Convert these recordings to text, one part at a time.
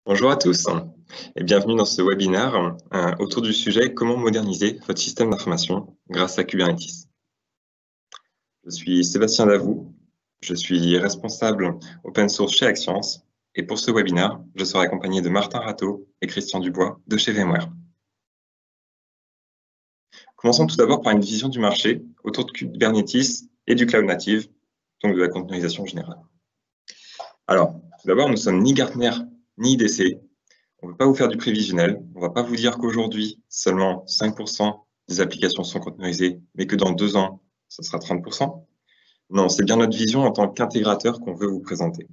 Bonjour à tous et bienvenue dans ce webinaire autour du sujet « Comment moderniser votre système d'information grâce à Kubernetes ». Je suis Sébastien Davout, je suis responsable open source chez Axience et pour ce webinaire, je serai accompagné de Martin Rateau et Christian Dubois de chez VMware. Commençons tout d'abord par une vision du marché autour de Kubernetes et du cloud native, donc de la containerisation générale. Alors, tout d'abord, nous sommes ni Gartner ni IDC. On ne veut pas vous faire du prévisionnel. On ne va pas vous dire qu'aujourd'hui, seulement 5% des applications sont containerisées, mais que dans 2 ans, ce sera 30%. Non, c'est bien notre vision en tant qu'intégrateur qu'on veut vous présenter.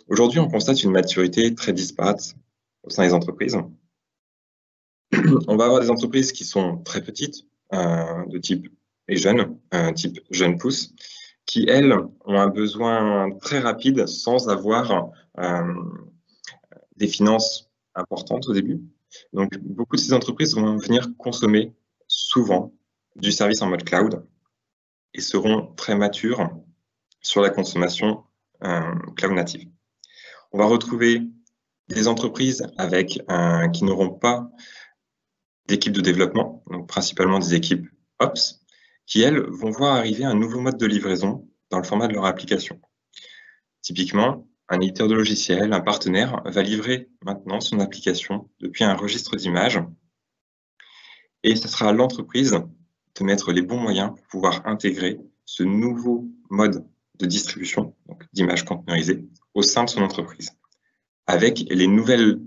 Aujourd'hui, on constate une maturité très disparate au sein des entreprises. On va avoir des entreprises qui sont très petites, de type et jeunes, type jeune pousse, qui, elles, ont un besoin très rapide sans avoir des finances importantes au début. Donc, beaucoup de ces entreprises vont venir consommer souvent du service en mode cloud et seront très matures sur la consommation cloud native. On va retrouver des entreprises qui n'auront pas d'équipe de développement, donc principalement des équipes Ops, qui, elles, vont voir arriver un nouveau mode de livraison dans le format de leur application. Typiquement, un éditeur de logiciel, un partenaire, va livrer maintenant son application depuis un registre d'images et ce sera à l'entreprise de mettre les bons moyens pour pouvoir intégrer ce nouveau mode de distribution, donc d'images conteneurisées, au sein de son entreprise, avec les nouvelles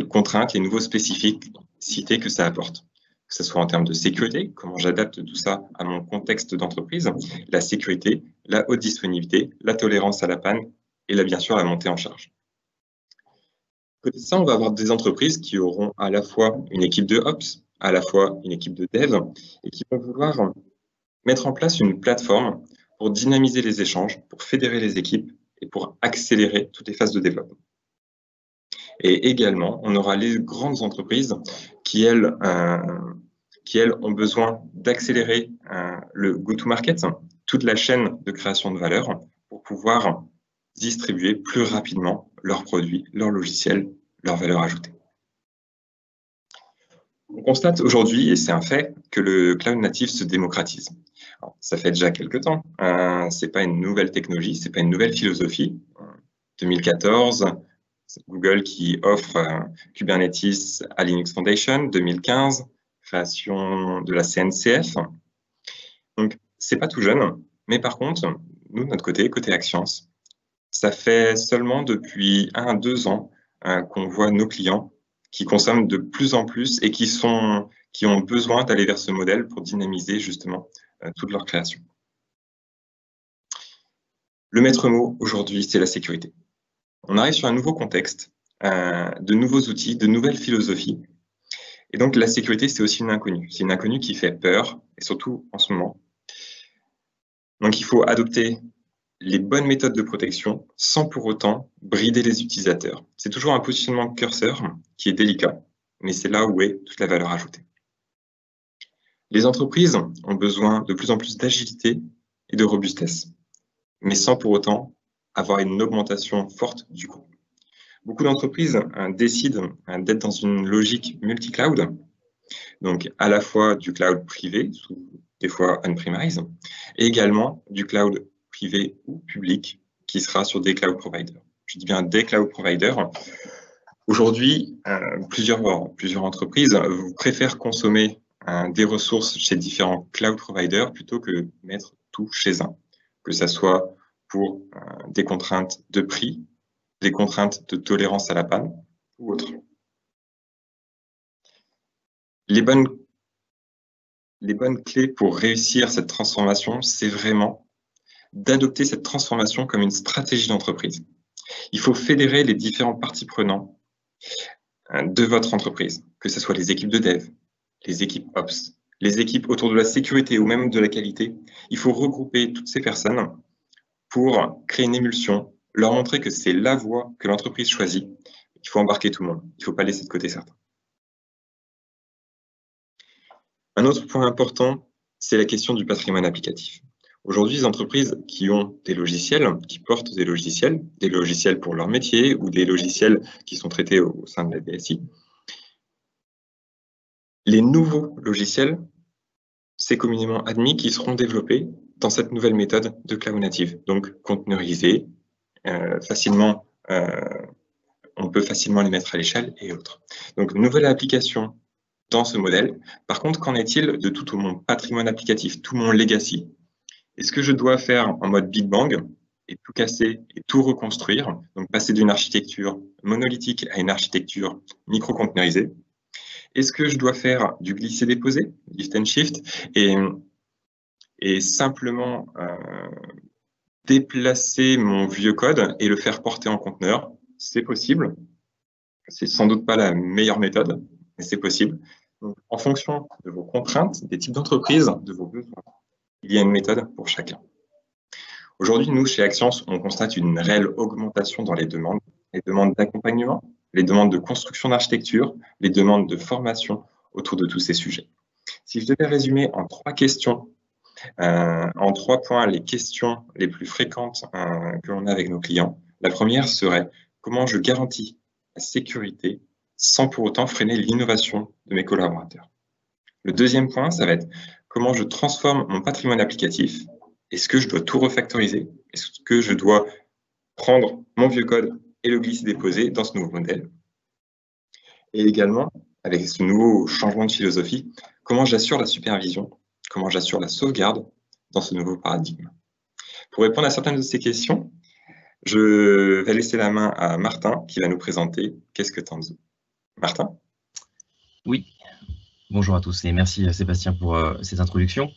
contraintes, les nouveaux spécificités que ça apporte, que ce soit en termes de sécurité, comment j'adapte tout ça à mon contexte d'entreprise, la sécurité, la haute disponibilité, la tolérance à la panne et là, bien sûr, la montée en charge. Côté de ça, on va avoir des entreprises qui auront à la fois une équipe de Ops, à la fois une équipe de Dev, et qui vont vouloir mettre en place une plateforme pour dynamiser les échanges, pour fédérer les équipes et pour accélérer toutes les phases de développement. Et également, on aura les grandes entreprises qui, elles, ont besoin d'accélérer le go-to-market, toute la chaîne de création de valeur, pour pouvoir distribuer plus rapidement leurs produits, leurs logiciels, leurs valeurs ajoutées. On constate aujourd'hui, et c'est un fait, que le cloud natif se démocratise. Alors, ça fait déjà quelques temps, c'est pas une nouvelle technologie, c'est pas une nouvelle philosophie. 2014, Google qui offre Kubernetes à Linux Foundation, 2015, création de la CNCF. Donc, c'est pas tout jeune, mais par contre, nous, de notre côté Axience, ça fait seulement depuis 1 à 2 ans qu'on voit nos clients qui consomment de plus en plus et qui ont besoin d'aller vers ce modèle pour dynamiser justement toute leur création. Le maître mot aujourd'hui, c'est la sécurité. On arrive sur un nouveau contexte, de nouveaux outils, de nouvelles philosophies. Et donc, la sécurité, c'est aussi une inconnue. C'est une inconnue qui fait peur, et surtout en ce moment. Donc, il faut adopter les bonnes méthodes de protection sans pour autant brider les utilisateurs. C'est toujours un positionnement de curseur qui est délicat, mais c'est là où est toute la valeur ajoutée. Les entreprises ont besoin de plus en plus d'agilité et de robustesse, mais sans pour autant avoir une augmentation forte du coût. Beaucoup d'entreprises décident d'être dans une logique multi-cloud, donc à la fois du cloud privé, des fois on-premise, et également du cloud privé ou public qui sera sur des cloud providers. Je dis bien des cloud providers. Aujourd'hui, plusieurs entreprises préfèrent consommer des ressources chez différents cloud providers plutôt que mettre tout chez un, que ce soit pour des contraintes de prix, des contraintes de tolérance à la panne ou autres. Les bonnes clés pour réussir cette transformation, c'est vraiment d'adopter cette transformation comme une stratégie d'entreprise. Il faut fédérer les différentes parties prenantes de votre entreprise, que ce soit les équipes de dev, les équipes Ops, les équipes autour de la sécurité ou même de la qualité. Il faut regrouper toutes ces personnes pour créer une émulsion, leur montrer que c'est la voie que l'entreprise choisit. Il faut embarquer tout le monde. Il ne faut pas laisser de côté certains. Un autre point important, c'est la question du patrimoine applicatif. Aujourd'hui, les entreprises qui ont des logiciels, qui portent des logiciels pour leur métier ou des logiciels qui sont traités au sein de la DSI, les nouveaux logiciels, c'est communément admis qu'ils seront développés dans cette nouvelle méthode de cloud native, donc conteneurisés, facilement, on peut facilement les mettre à l'échelle et autres. Donc, nouvelle application dans ce modèle. Par contre, qu'en est-il de tout mon patrimoine applicatif, tout mon legacy? Est-ce que je dois faire en mode Big Bang et tout casser et tout reconstruire, donc passer d'une architecture monolithique à une architecture micro-conteneurisée? Est-ce que je dois faire du glisser-déposer, lift and shift, et simplement déplacer mon vieux code et le faire porter en conteneur? C'est possible. C'est sans doute pas la meilleure méthode, mais c'est possible. Donc, en fonction de vos contraintes, des types d'entreprises, de vos besoins, il y a une méthode pour chacun. Aujourd'hui, nous, chez Axience, on constate une réelle augmentation dans les demandes d'accompagnement, les demandes de construction d'architecture, les demandes de formation autour de tous ces sujets. Si je devais résumer en 3 questions, en 3 points, les questions les plus fréquentes que l'on a avec nos clients, la première serait comment je garantis la sécurité sans pour autant freiner l'innovation de mes collaborateurs. Le deuxième point, ça va être comment je transforme mon patrimoine applicatif. Est-ce que je dois tout refactoriser? Est-ce que je dois prendre mon vieux code et le glisser-déposer dans ce nouveau modèle? Et également, avec ce nouveau changement de philosophie, comment j'assure la supervision, comment j'assure la sauvegarde dans ce nouveau paradigme? Pour répondre à certaines de ces questions, je vais laisser la main à Martin qui va nous présenter qu'est-ce que Tanzu. Martin? Oui, bonjour à tous et merci Sébastien pour cette introduction.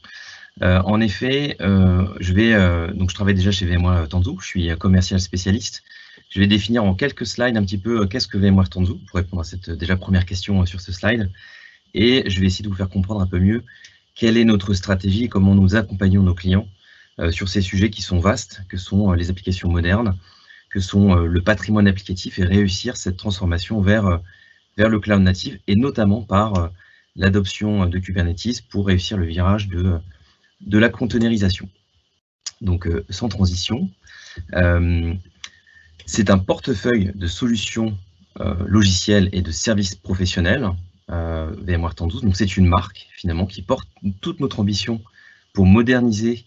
En effet, je travaille déjà chez VMware Tanzu, je suis commercial spécialiste. Je vais définir en quelques slides un petit peu qu'est-ce que VMware Tanzu pour répondre à cette déjà première question sur ce slide. Et je vais essayer de vous faire comprendre un peu mieux quelle est notre stratégie et comment nous accompagnons nos clients sur ces sujets qui sont vastes, que sont les applications modernes, que sont le patrimoine applicatif et réussir cette transformation vers le cloud native et notamment par l'adoption de Kubernetes pour réussir le virage de la containerisation. Donc, sans transition, c'est un portefeuille de solutions logicielles et de services professionnels, VMware Tanzu. Donc, c'est une marque, finalement, qui porte toute notre ambition pour moderniser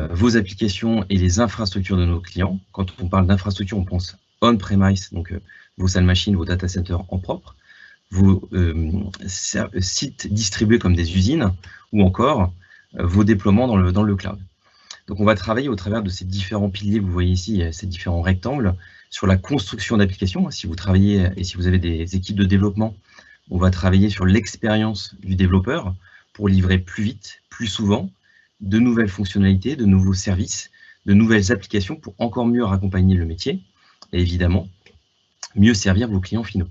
vos applications et les infrastructures de nos clients. Quand on parle d'infrastructure, on pense on-premise, donc vos salles machines, vos data centers en propre, vos sites distribués comme des usines, ou encore vos déploiements dans le cloud. Donc on va travailler au travers de ces différents piliers, vous voyez ici ces différents rectangles, sur la construction d'applications. Si vous travaillez et si vous avez des équipes de développement, on va travailler sur l'expérience du développeur pour livrer plus vite, plus souvent, de nouvelles fonctionnalités, de nouveaux services, de nouvelles applications pour encore mieux accompagner le métier et évidemment mieux servir vos clients finaux.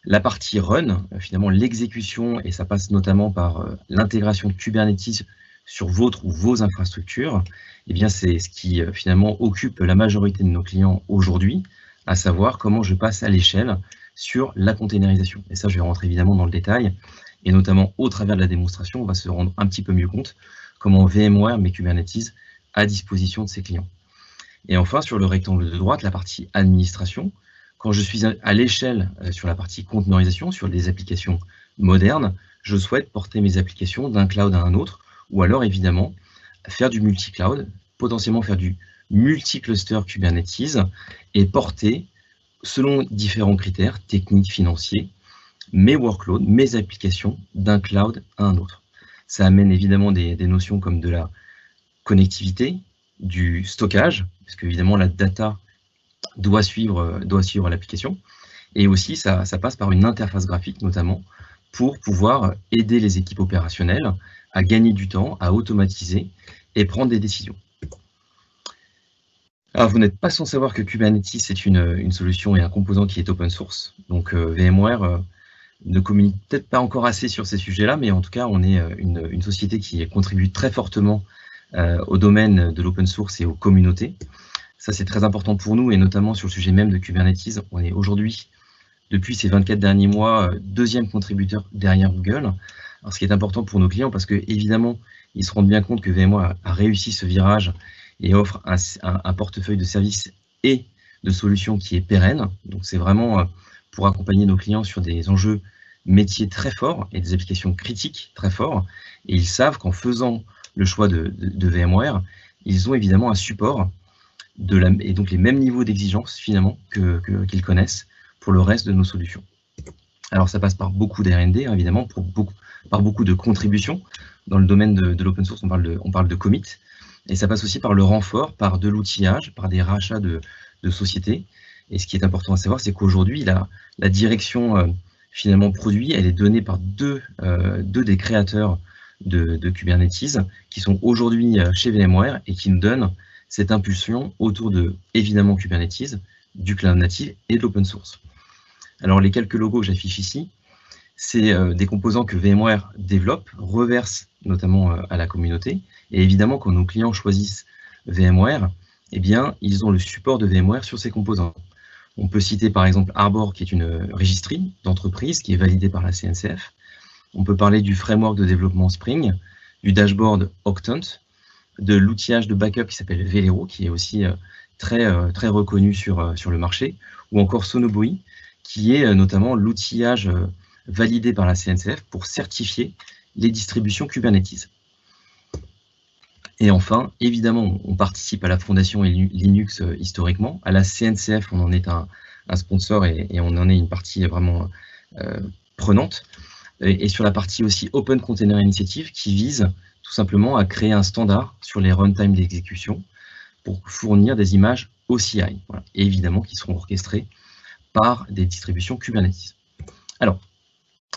La partie run, finalement l'exécution, et ça passe notamment par l'intégration de Kubernetes sur votre ou vos infrastructures, eh bien c'est ce qui finalement occupe la majorité de nos clients aujourd'hui, à savoir comment je passe à l'échelle sur la containerisation. Et ça, je vais rentrer évidemment dans le détail, et notamment au travers de la démonstration, on va se rendre un petit peu mieux compte comment VMware met Kubernetes à disposition de ses clients. Et enfin, sur le rectangle de droite, la partie administration, quand je suis à l'échelle sur la partie containerisation, sur des applications modernes, je souhaite porter mes applications d'un cloud à un autre, ou alors évidemment faire du multi-cloud, potentiellement faire du multi-cluster Kubernetes et porter, selon différents critères techniques, financiers, mes workloads, mes applications d'un cloud à un autre. Ça amène évidemment des notions comme de la connectivité, du stockage, parce qu'évidemment la data doit suivre l'application, et aussi ça passe par une interface graphique notamment pour pouvoir aider les équipes opérationnelles à gagner du temps, à automatiser et prendre des décisions. Alors vous n'êtes pas sans savoir que Kubernetes c'est une solution et un composant qui est open source, donc VMware ne communique peut-être pas encore assez sur ces sujets-là, mais en tout cas on est une société qui contribue très fortement au domaine de l'open source et aux communautés. Ça, c'est très important pour nous, et notamment sur le sujet même de Kubernetes. On est aujourd'hui, depuis ces 24 derniers mois, deuxième contributeur derrière Google. Alors, ce qui est important pour nos clients, parce que évidemment, ils se rendent bien compte que VMware a réussi ce virage et offre un portefeuille de services et de solutions qui est pérenne. Donc c'est vraiment pour accompagner nos clients sur des enjeux métiers très forts et des applications critiques très forts. Et ils savent qu'en faisant le choix de VMware, ils ont évidemment un support et donc les mêmes niveaux d'exigence finalement qu'ils connaissent pour le reste de nos solutions. Alors ça passe par beaucoup d'R&D, hein, évidemment, par beaucoup de contributions. Dans le domaine de l'open source, on parle de commit, et ça passe aussi par le renfort, par de l'outillage, par des rachats de sociétés. Et ce qui est important à savoir, c'est qu'aujourd'hui, la direction finalement produit, elle est donnée par deux des créateurs de Kubernetes, qui sont aujourd'hui chez VMware et qui nous donnent cette impulsion autour de, évidemment, Kubernetes, du cloud native et de l'open source. Alors, les quelques logos que j'affiche ici, c'est des composants que VMware développe, reverse notamment à la communauté. Et évidemment, quand nos clients choisissent VMware, eh bien, ils ont le support de VMware sur ces composants. On peut citer par exemple Arbor, qui est une registry d'entreprise qui est validée par la CNCF. On peut parler du framework de développement Spring, du dashboard Octant, de l'outillage de backup qui s'appelle Velero, qui est aussi très reconnu sur le marché, ou encore Sonobuoy, qui est notamment l'outillage validé par la CNCF pour certifier les distributions Kubernetes. Et enfin, évidemment, on participe à la fondation Linux historiquement. À la CNCF, on en est un sponsor et on en est une partie vraiment prenante. Et sur la partie aussi Open Container Initiative qui vise tout simplement à créer un standard sur les runtime d'exécution pour fournir des images OCI, voilà, et évidemment qui seront orchestrées par des distributions Kubernetes. Alors,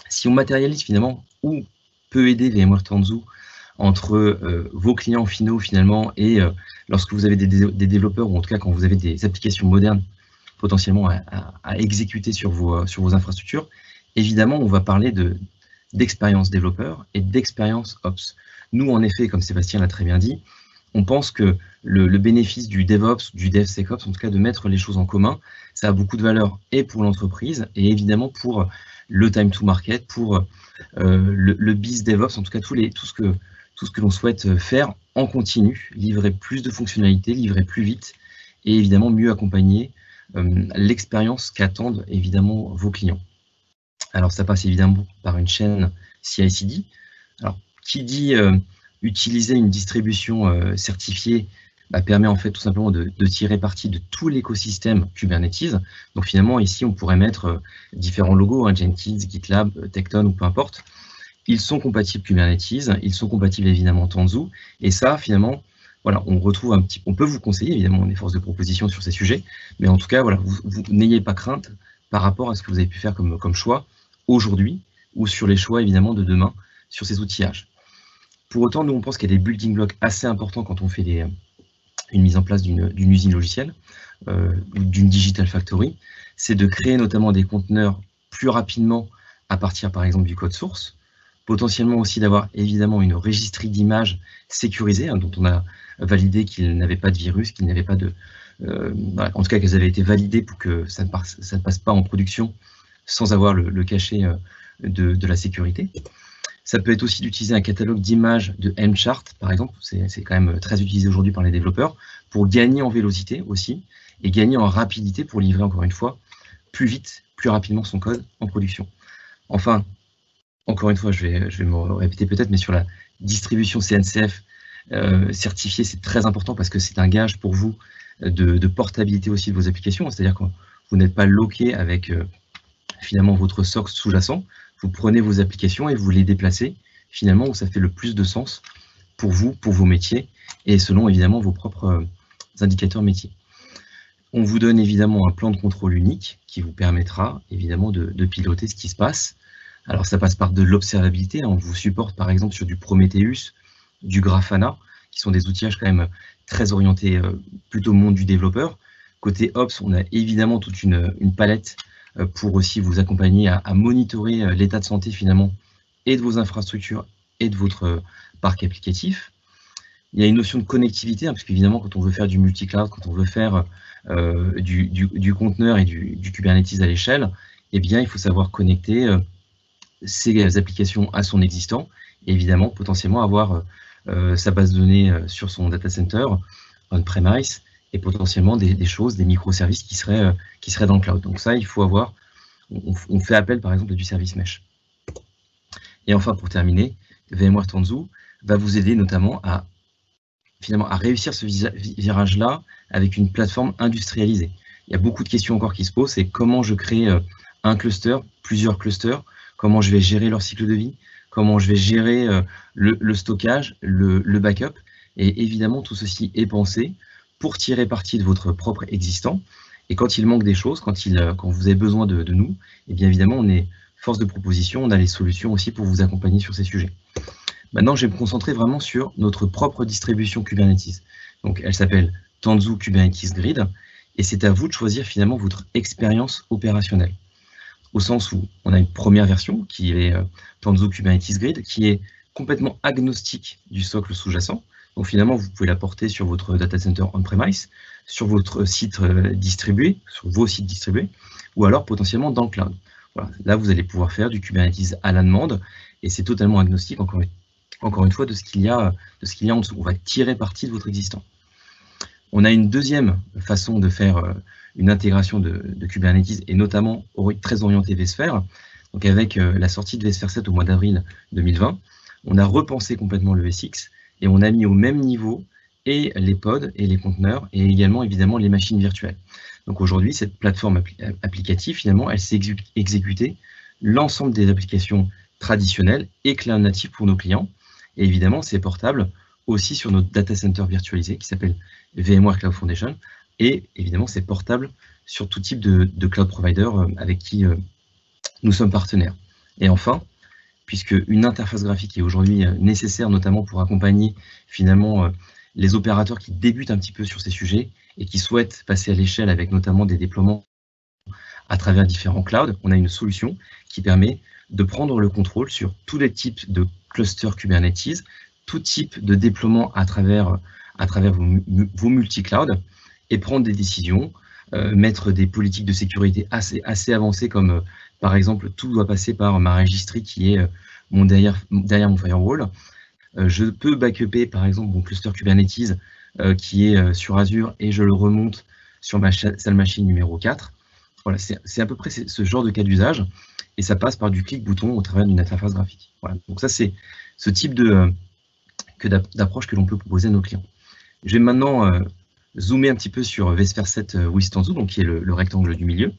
si on matérialise finalement où peut aider VMware Tanzu entre vos clients finaux finalement et lorsque vous avez des développeurs, ou en tout cas quand vous avez des applications modernes potentiellement à exécuter sur vos infrastructures, évidemment on va parler d'expérience développeur et d'expérience Ops. Nous en effet, comme Sébastien l'a très bien dit, on pense que le bénéfice du DevOps, du DevSecOps, en tout cas de mettre les choses en commun, ça a beaucoup de valeur et pour l'entreprise et évidemment pour le time to market, pour le biz DevOps, en tout cas tout ce que l'on souhaite faire en continu, livrer plus de fonctionnalités, livrer plus vite et évidemment mieux accompagner l'expérience qu'attendent évidemment vos clients. Alors ça passe évidemment par une chaîne CI/CD. Alors qui dit utiliser une distribution certifiée permet en fait tout simplement de tirer parti de tout l'écosystème Kubernetes. Donc finalement ici on pourrait mettre différents logos, hein, Jenkins, GitLab, Tekton ou peu importe. Ils sont compatibles Kubernetes, ils sont compatibles évidemment Tanzu, et ça finalement, voilà, on retrouve on peut vous conseiller, évidemment on est force de proposition sur ces sujets, mais en tout cas voilà, vous n'ayez pas crainte par rapport à ce que vous avez pu faire comme choix aujourd'hui, ou sur les choix évidemment de demain sur ces outillages. Pour autant, nous on pense qu'il y a des building blocks assez importants quand on fait une mise en place d'une usine logicielle, d'une digital factory, c'est de créer notamment des conteneurs plus rapidement à partir par exemple du code source, potentiellement aussi d'avoir évidemment une registry d'images sécurisée, hein, dont on a validé qu'il n'avait pas de virus, qu'il n'avait pas de... voilà, en tout cas qu'elles avaient été validées pour que ça ne passe pas en production sans avoir le cachet de la sécurité. Ça peut être aussi d'utiliser un catalogue d'images de Helm-chart, par exemple, c'est quand même très utilisé aujourd'hui par les développeurs, pour gagner en vélocité aussi, et gagner en rapidité pour livrer encore une fois plus vite, plus rapidement son code en production. Enfin, encore une fois, je vais me répéter peut-être, mais sur la distribution CNCF certifiée, c'est très important parce que c'est un gage pour vous de portabilité aussi de vos applications, c'est-à-dire que vous n'êtes pas loqué avec finalement votre socle sous-jacent, vous prenez vos applications et vous les déplacez finalement où ça fait le plus de sens pour vous, pour vos métiers, et selon évidemment vos propres indicateurs métiers. On vous donne évidemment un plan de contrôle unique qui vous permettra évidemment de piloter ce qui se passe. Alors ça passe par de l'observabilité, on vous supporte par exemple sur du Prometheus, du Grafana, qui sont des outillages quand même très orientés plutôt au monde du développeur. Côté Ops, on a évidemment toute une palette pour aussi vous accompagner à monitorer l'état de santé finalement et de vos infrastructures et de votre parc applicatif. Il y a une notion de connectivité, hein, parce qu'évidemment quand on veut faire du multi-cloud, quand on veut faire du conteneur et du Kubernetes à l'échelle, eh bien il faut savoir connecter ces applications à son existant, et évidemment potentiellement avoir sa base de données sur son data center, on-premise, et potentiellement des choses, des microservices qui seraient dans le cloud. Donc ça, il faut avoir, on fait appel par exemple à du service mesh. Et enfin, pour terminer, VMware Tanzu va vous aider notamment à finalement à réussir ce virage-là avec une plateforme industrialisée. Il y a beaucoup de questions encore qui se posent, c'est comment je crée un cluster, plusieurs clusters, comment je vais gérer leur cycle de vie, comment je vais gérer le stockage, le backup, et évidemment tout ceci est pensé pour tirer parti de votre propre existant. Et quand il manque des choses, quand vous avez besoin de nous, et bien évidemment on est force de proposition, on a les solutions aussi pour vous accompagner sur ces sujets. Maintenant, je vais me concentrer vraiment sur notre propre distribution Kubernetes. Donc, elle s'appelle Tanzu Kubernetes Grid, et c'est à vous de choisir finalement votre expérience opérationnelle. Au sens où on a une première version, qui est Tanzu Kubernetes Grid, qui est complètement agnostique du socle sous-jacent. Donc, finalement, vous pouvez la porter sur votre data center on-premise, sur votre site distribué, sur vos sites distribués, ou alors potentiellement dans le cloud. Voilà. Là, vous allez pouvoir faire du Kubernetes à la demande, et c'est totalement agnostique, encore une fois, de ce qu'il y a en dessous. On va tirer parti de votre existant. On a une deuxième façon de faire une intégration de Kubernetes, et notamment très orientée vSphere. Donc avec la sortie de vSphere 7 au mois d'avril 2020, on a repensé complètement le VSX, et on a mis au même niveau et les pods et les conteneurs, et également évidemment les machines virtuelles. Donc aujourd'hui, cette plateforme applicative, finalement, elle sait exécuter l'ensemble des applications traditionnelles et cloud native pour nos clients. Et évidemment, c'est portable aussi sur notre data center virtualisé qui s'appelle VMware Cloud Foundation. Et évidemment, c'est portable sur tout type de cloud provider avec qui nous sommes partenaires. Et enfin, puisque une interface graphique est aujourd'hui nécessaire, notamment pour accompagner finalement les opérateurs qui débutent un petit peu sur ces sujets et qui souhaitent passer à l'échelle avec notamment des déploiements à travers différents clouds, on a une solution qui permet de prendre le contrôle sur tous les types de clusters Kubernetes, tout type de déploiement à travers vos multi-clouds et prendre des décisions, mettre des politiques de sécurité assez avancées comme par exemple tout doit passer par ma registry qui est derrière mon firewall. Je peux backuper par exemple mon cluster Kubernetes qui est sur Azure et je le remonte sur ma salle machine numéro 4. Voilà, c'est à peu près ce genre de cas d'usage, et ça passe par du clic-bouton au travers d'une interface graphique. Voilà. Donc ça, c'est ce type d'approche que l'on peut proposer à nos clients. Je vais maintenant zoomer un petit peu sur vSphere 7 with Tanzu, donc qui est le rectangle du milieu,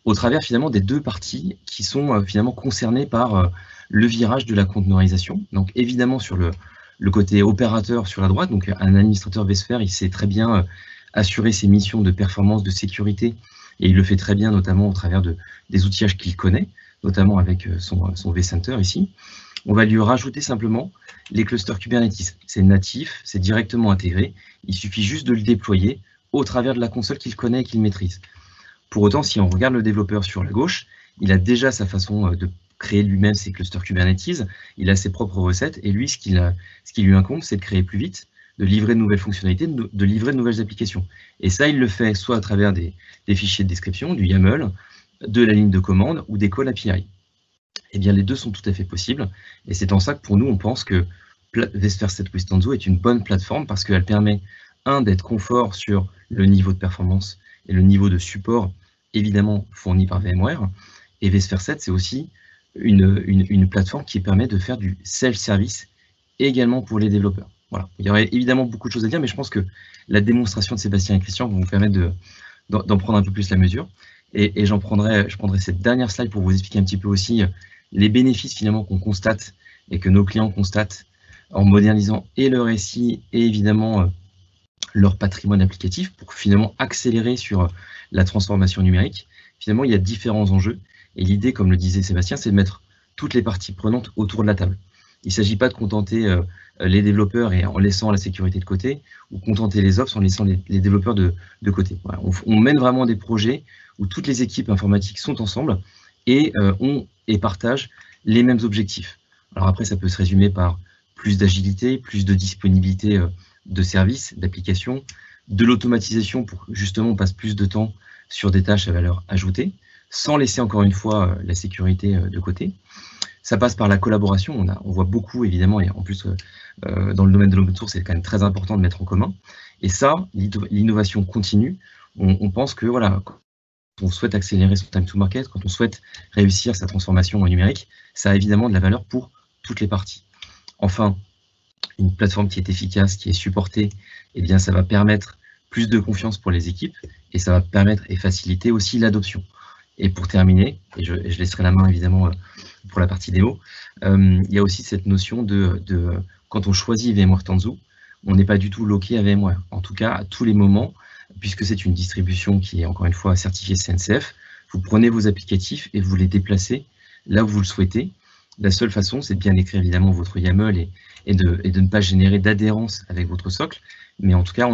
au travers finalement des deux parties qui sont finalement concernées par le virage de la conteneurisation. Donc évidemment sur le côté opérateur sur la droite, donc un administrateur vSphere, il sait très bien assurer ses missions de performance, de sécurité, et il le fait très bien, notamment au travers des outillages qu'il connaît, notamment avec son vCenter ici. On va lui rajouter simplement les clusters Kubernetes. C'est natif, c'est directement intégré. Il suffit juste de le déployer au travers de la console qu'il connaît et qu'il maîtrise. Pour autant, si on regarde le développeur sur la gauche, il a déjà sa façon de créer lui-même ses clusters Kubernetes. Il a ses propres recettes, et lui, ce qui lui incombe, c'est de créer plus vite, de livrer de nouvelles fonctionnalités, de livrer de nouvelles applications. Et ça, il le fait soit à travers des fichiers de description, du YAML, de la ligne de commande ou des calls API. Eh bien, les deux sont tout à fait possibles. Et c'est en ça que pour nous, on pense que vSphere 7 with Tanzu est une bonne plateforme parce qu'elle permet, d'être confort sur le niveau de performance et le niveau de support, évidemment, fourni par VMware. Et vSphere 7, c'est aussi une plateforme qui permet de faire du self-service également pour les développeurs. Voilà. Il y aurait évidemment beaucoup de choses à dire, mais je pense que la démonstration de Sébastien et Christian vont vous permettre d'en prendre un peu plus la mesure. Et je prendrai cette dernière slide pour vous expliquer un petit peu aussi les bénéfices finalement qu'on constate et que nos clients constatent en modernisant et leur SI et évidemment leur patrimoine applicatif pour finalement accélérer sur la transformation numérique. Finalement, il y a différents enjeux. Et l'idée, comme le disait Sébastien, c'est de mettre toutes les parties prenantes autour de la table. Il ne s'agit pas de contenter les développeurs et en laissant la sécurité de côté, ou contenter les ops en laissant les développeurs de côté. Voilà. On mène vraiment des projets où toutes les équipes informatiques sont ensemble et partagent les mêmes objectifs. Alors après, ça peut se résumer par plus d'agilité, plus de disponibilité de services, d'applications, de l'automatisation pour justement on passe plus de temps sur des tâches à valeur ajoutée, sans laisser encore une fois la sécurité de côté. Ça passe par la collaboration. On voit beaucoup, évidemment, et en plus, dans le domaine de l'open source, c'est quand même très important de mettre en commun. Et ça, l'innovation continue, on pense que voilà, quand on souhaite accélérer son time to market, quand on souhaite réussir sa transformation numérique, ça a évidemment de la valeur pour toutes les parties. Enfin, une plateforme qui est efficace, qui est supportée, eh bien, ça va permettre plus de confiance pour les équipes et ça va permettre et faciliter aussi l'adoption. Et pour terminer, et je laisserai la main évidemment pour la partie démo, il y a aussi cette notion de quand on choisit VMware Tanzu, on n'est pas du tout loqué à VMware. En tout cas, à tous les moments, puisque c'est une distribution qui est encore une fois certifiée CNCF, vous prenez vos applicatifs et vous les déplacez là où vous le souhaitez. La seule façon, c'est de bien écrire évidemment votre YAML et de ne pas générer d'adhérence avec votre socle. Mais en tout cas,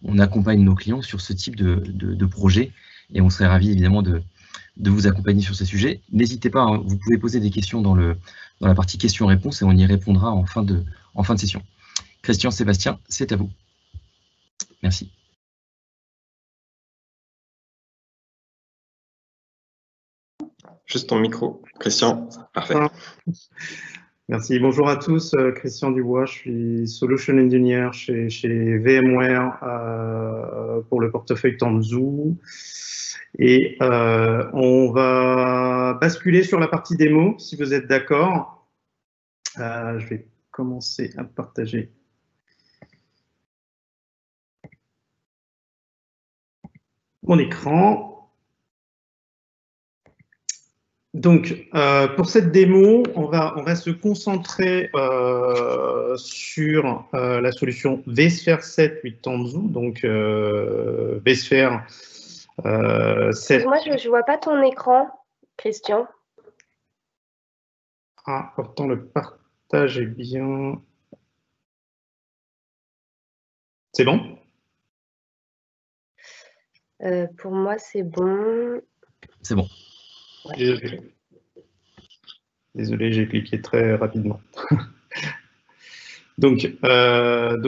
on accompagne nos clients sur ce type de projet et on serait ravis évidemment de vous accompagner sur ces sujets. N'hésitez pas, hein, vous pouvez poser des questions dans la partie questions-réponses et on y répondra en fin de session. Christian, Sébastien, c'est à vous. Merci. Juste ton micro, Christian. Parfait. Merci. Bonjour à tous. Christian Dubois, je suis Solution Engineer chez VMware pour le portefeuille Tanzu. Et on va basculer sur la partie démo, si vous êtes d'accord. Je vais commencer à partager mon écran. Donc, pour cette démo, on va se concentrer sur la solution vSphere 7 8 Tanzu. Donc, vSphere 7. Moi, je ne vois pas ton écran, Christian. Ah, pourtant, le partage est bien. C'est bon? Pour moi, c'est bon. C'est bon. Ouais. Désolé, j'ai cliqué très rapidement. Donc,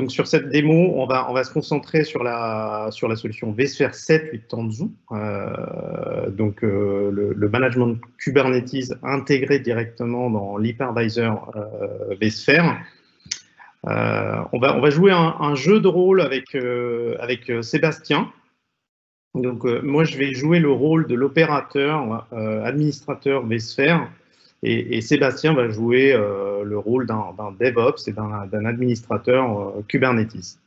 sur cette démo, on va se concentrer sur la solution vSphere 7 8 Tanzu. Donc, le management Kubernetes intégré directement dans l'hypervisor vSphere. On va jouer un jeu de rôle avec Sébastien. Donc, moi, je vais jouer le rôle de l'opérateur administrateur vSphere et Sébastien va jouer le rôle d'un DevOps et d'un administrateur Kubernetes.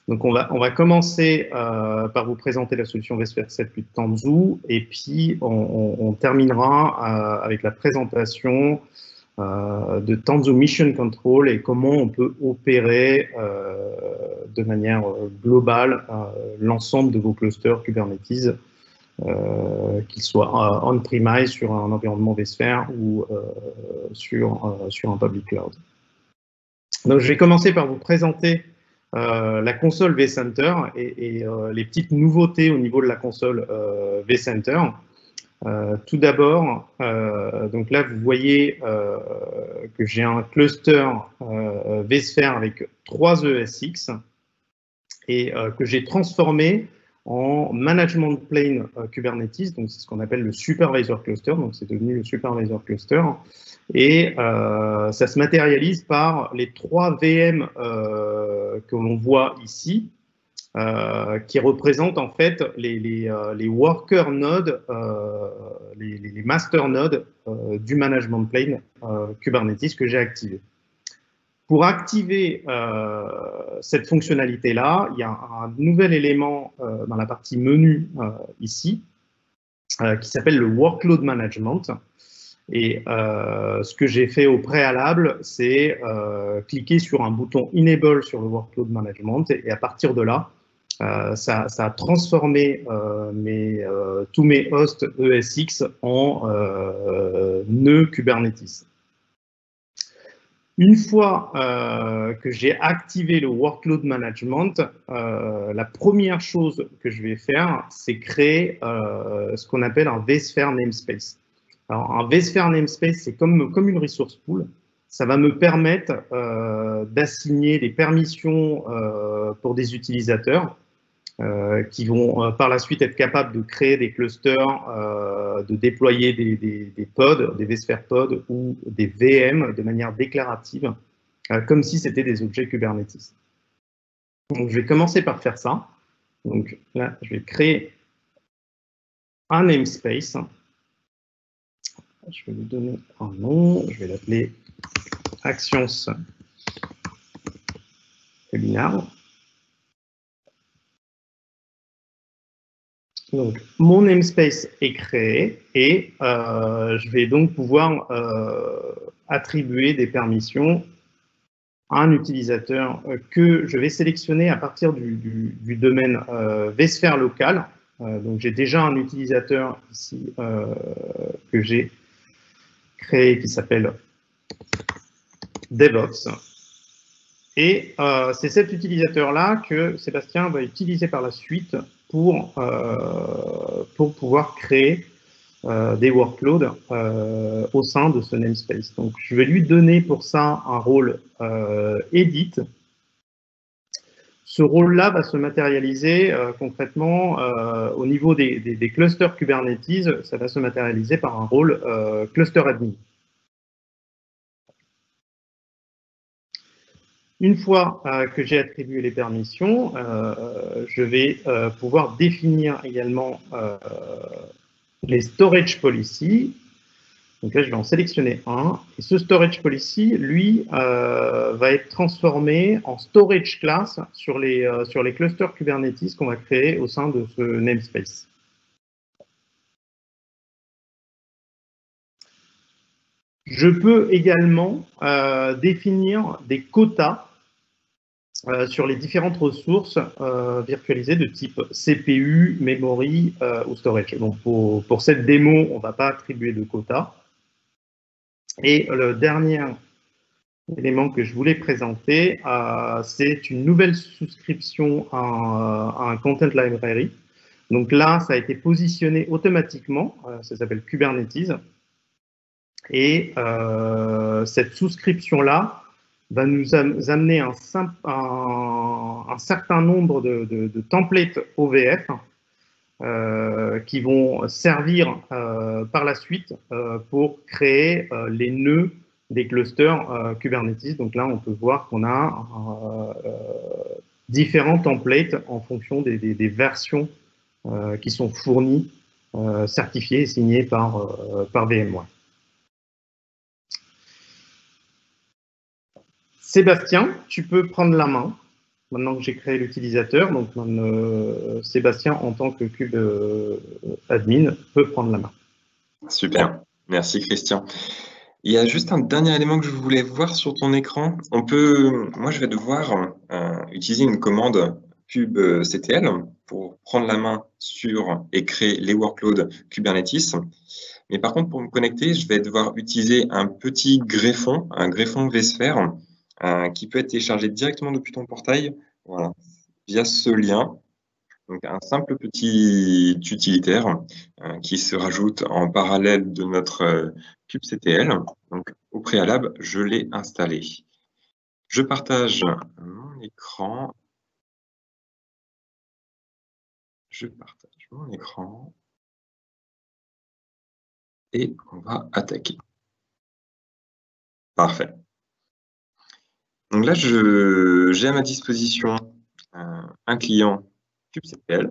Donc, on va commencer par vous présenter la solution vSphere 7 8 Tanzu et puis on terminera avec la présentation de Tanzu Mission Control et comment on peut opérer de manière globale l'ensemble de vos clusters Kubernetes, qu'ils soient on-premise sur un environnement vSphere ou sur un public cloud. Donc, je vais commencer par vous présenter la console vCenter et les petites nouveautés au niveau de la console vCenter. Tout d'abord, donc là, vous voyez que j'ai un cluster vSphere avec 3 ESX et que j'ai transformé en management plane Kubernetes, donc c'est ce qu'on appelle le supervisor cluster, donc c'est devenu le supervisor cluster, et ça se matérialise par les 3 VM que l'on voit ici, qui représentent en fait les worker nodes, les master nodes du management plane Kubernetes que j'ai activé. Pour activer cette fonctionnalité-là, il y a un nouvel élément dans la partie menu ici qui s'appelle le Workload Management. Et ce que j'ai fait au préalable, c'est cliquer sur un bouton Enable sur le Workload Management et à partir de là, ça a transformé tous mes hosts ESX en nœuds Kubernetes. Une fois que j'ai activé le Workload Management, la première chose que je vais faire, c'est créer ce qu'on appelle un vSphere Namespace. Alors, un vSphere Namespace, c'est comme une resource pool. Ça va me permettre d'assigner des permissions pour des utilisateurs. qui vont par la suite être capables de créer des clusters, de déployer des pods, des vSphere pods ou des VM de manière déclarative, comme si c'était des objets Kubernetes. Donc, je vais commencer par faire ça. Donc là, je vais créer un namespace. Je vais lui donner un nom. Je vais l'appeler Actions Webinar. Donc, mon namespace est créé et je vais donc pouvoir attribuer des permissions à un utilisateur que je vais sélectionner à partir du domaine vSphere local. Donc, j'ai déjà un utilisateur ici que j'ai créé qui s'appelle DevOps. Et c'est cet utilisateur-là que Sébastien va utiliser par la suite pour pouvoir créer des workloads au sein de ce namespace. Donc, je vais lui donner pour ça un rôle edit. Ce rôle-là va se matérialiser concrètement au niveau des clusters Kubernetes, ça va se matérialiser par un rôle cluster admin. Une fois que j'ai attribué les permissions, je vais pouvoir définir également les storage policies. Donc là, je vais en sélectionner un. Et ce storage policy, lui, va être transformé en storage class sur les clusters Kubernetes qu'on va créer au sein de ce namespace. Je peux également définir des quotas sur les différentes ressources virtualisées de type CPU, memory ou storage. Donc pour cette démo, on ne va pas attribuer de quotas. Et le dernier élément que je voulais présenter, c'est une nouvelle souscription à un Content Library. Donc là, ça a été positionné automatiquement, ça s'appelle Kubernetes. Et cette souscription-là va nous amener un certain nombre de templates OVF qui vont servir par la suite pour créer les nœuds des clusters Kubernetes. Donc là, on peut voir qu'on a différents templates en fonction des versions qui sont fournies, certifiées et signées par VMware. Sébastien, tu peux prendre la main, maintenant que j'ai créé l'utilisateur. Donc, Sébastien, en tant que Kube admin, peut prendre la main. Super, merci Christian. Il y a juste un dernier élément que je voulais voir sur ton écran. Moi, je vais devoir utiliser une commande kubectl pour prendre la main sur et créer les workloads Kubernetes. Mais par contre, pour me connecter, je vais devoir utiliser un petit greffon, un greffon vSphere, qui peut être téléchargé directement depuis ton portail, voilà, via ce lien. Donc, un simple petit utilitaire qui se rajoute en parallèle de notre kubectl. Donc, au préalable, je l'ai installé. Je partage mon écran. Et on va attaquer. Parfait. Donc là, j'ai à ma disposition un client kubectl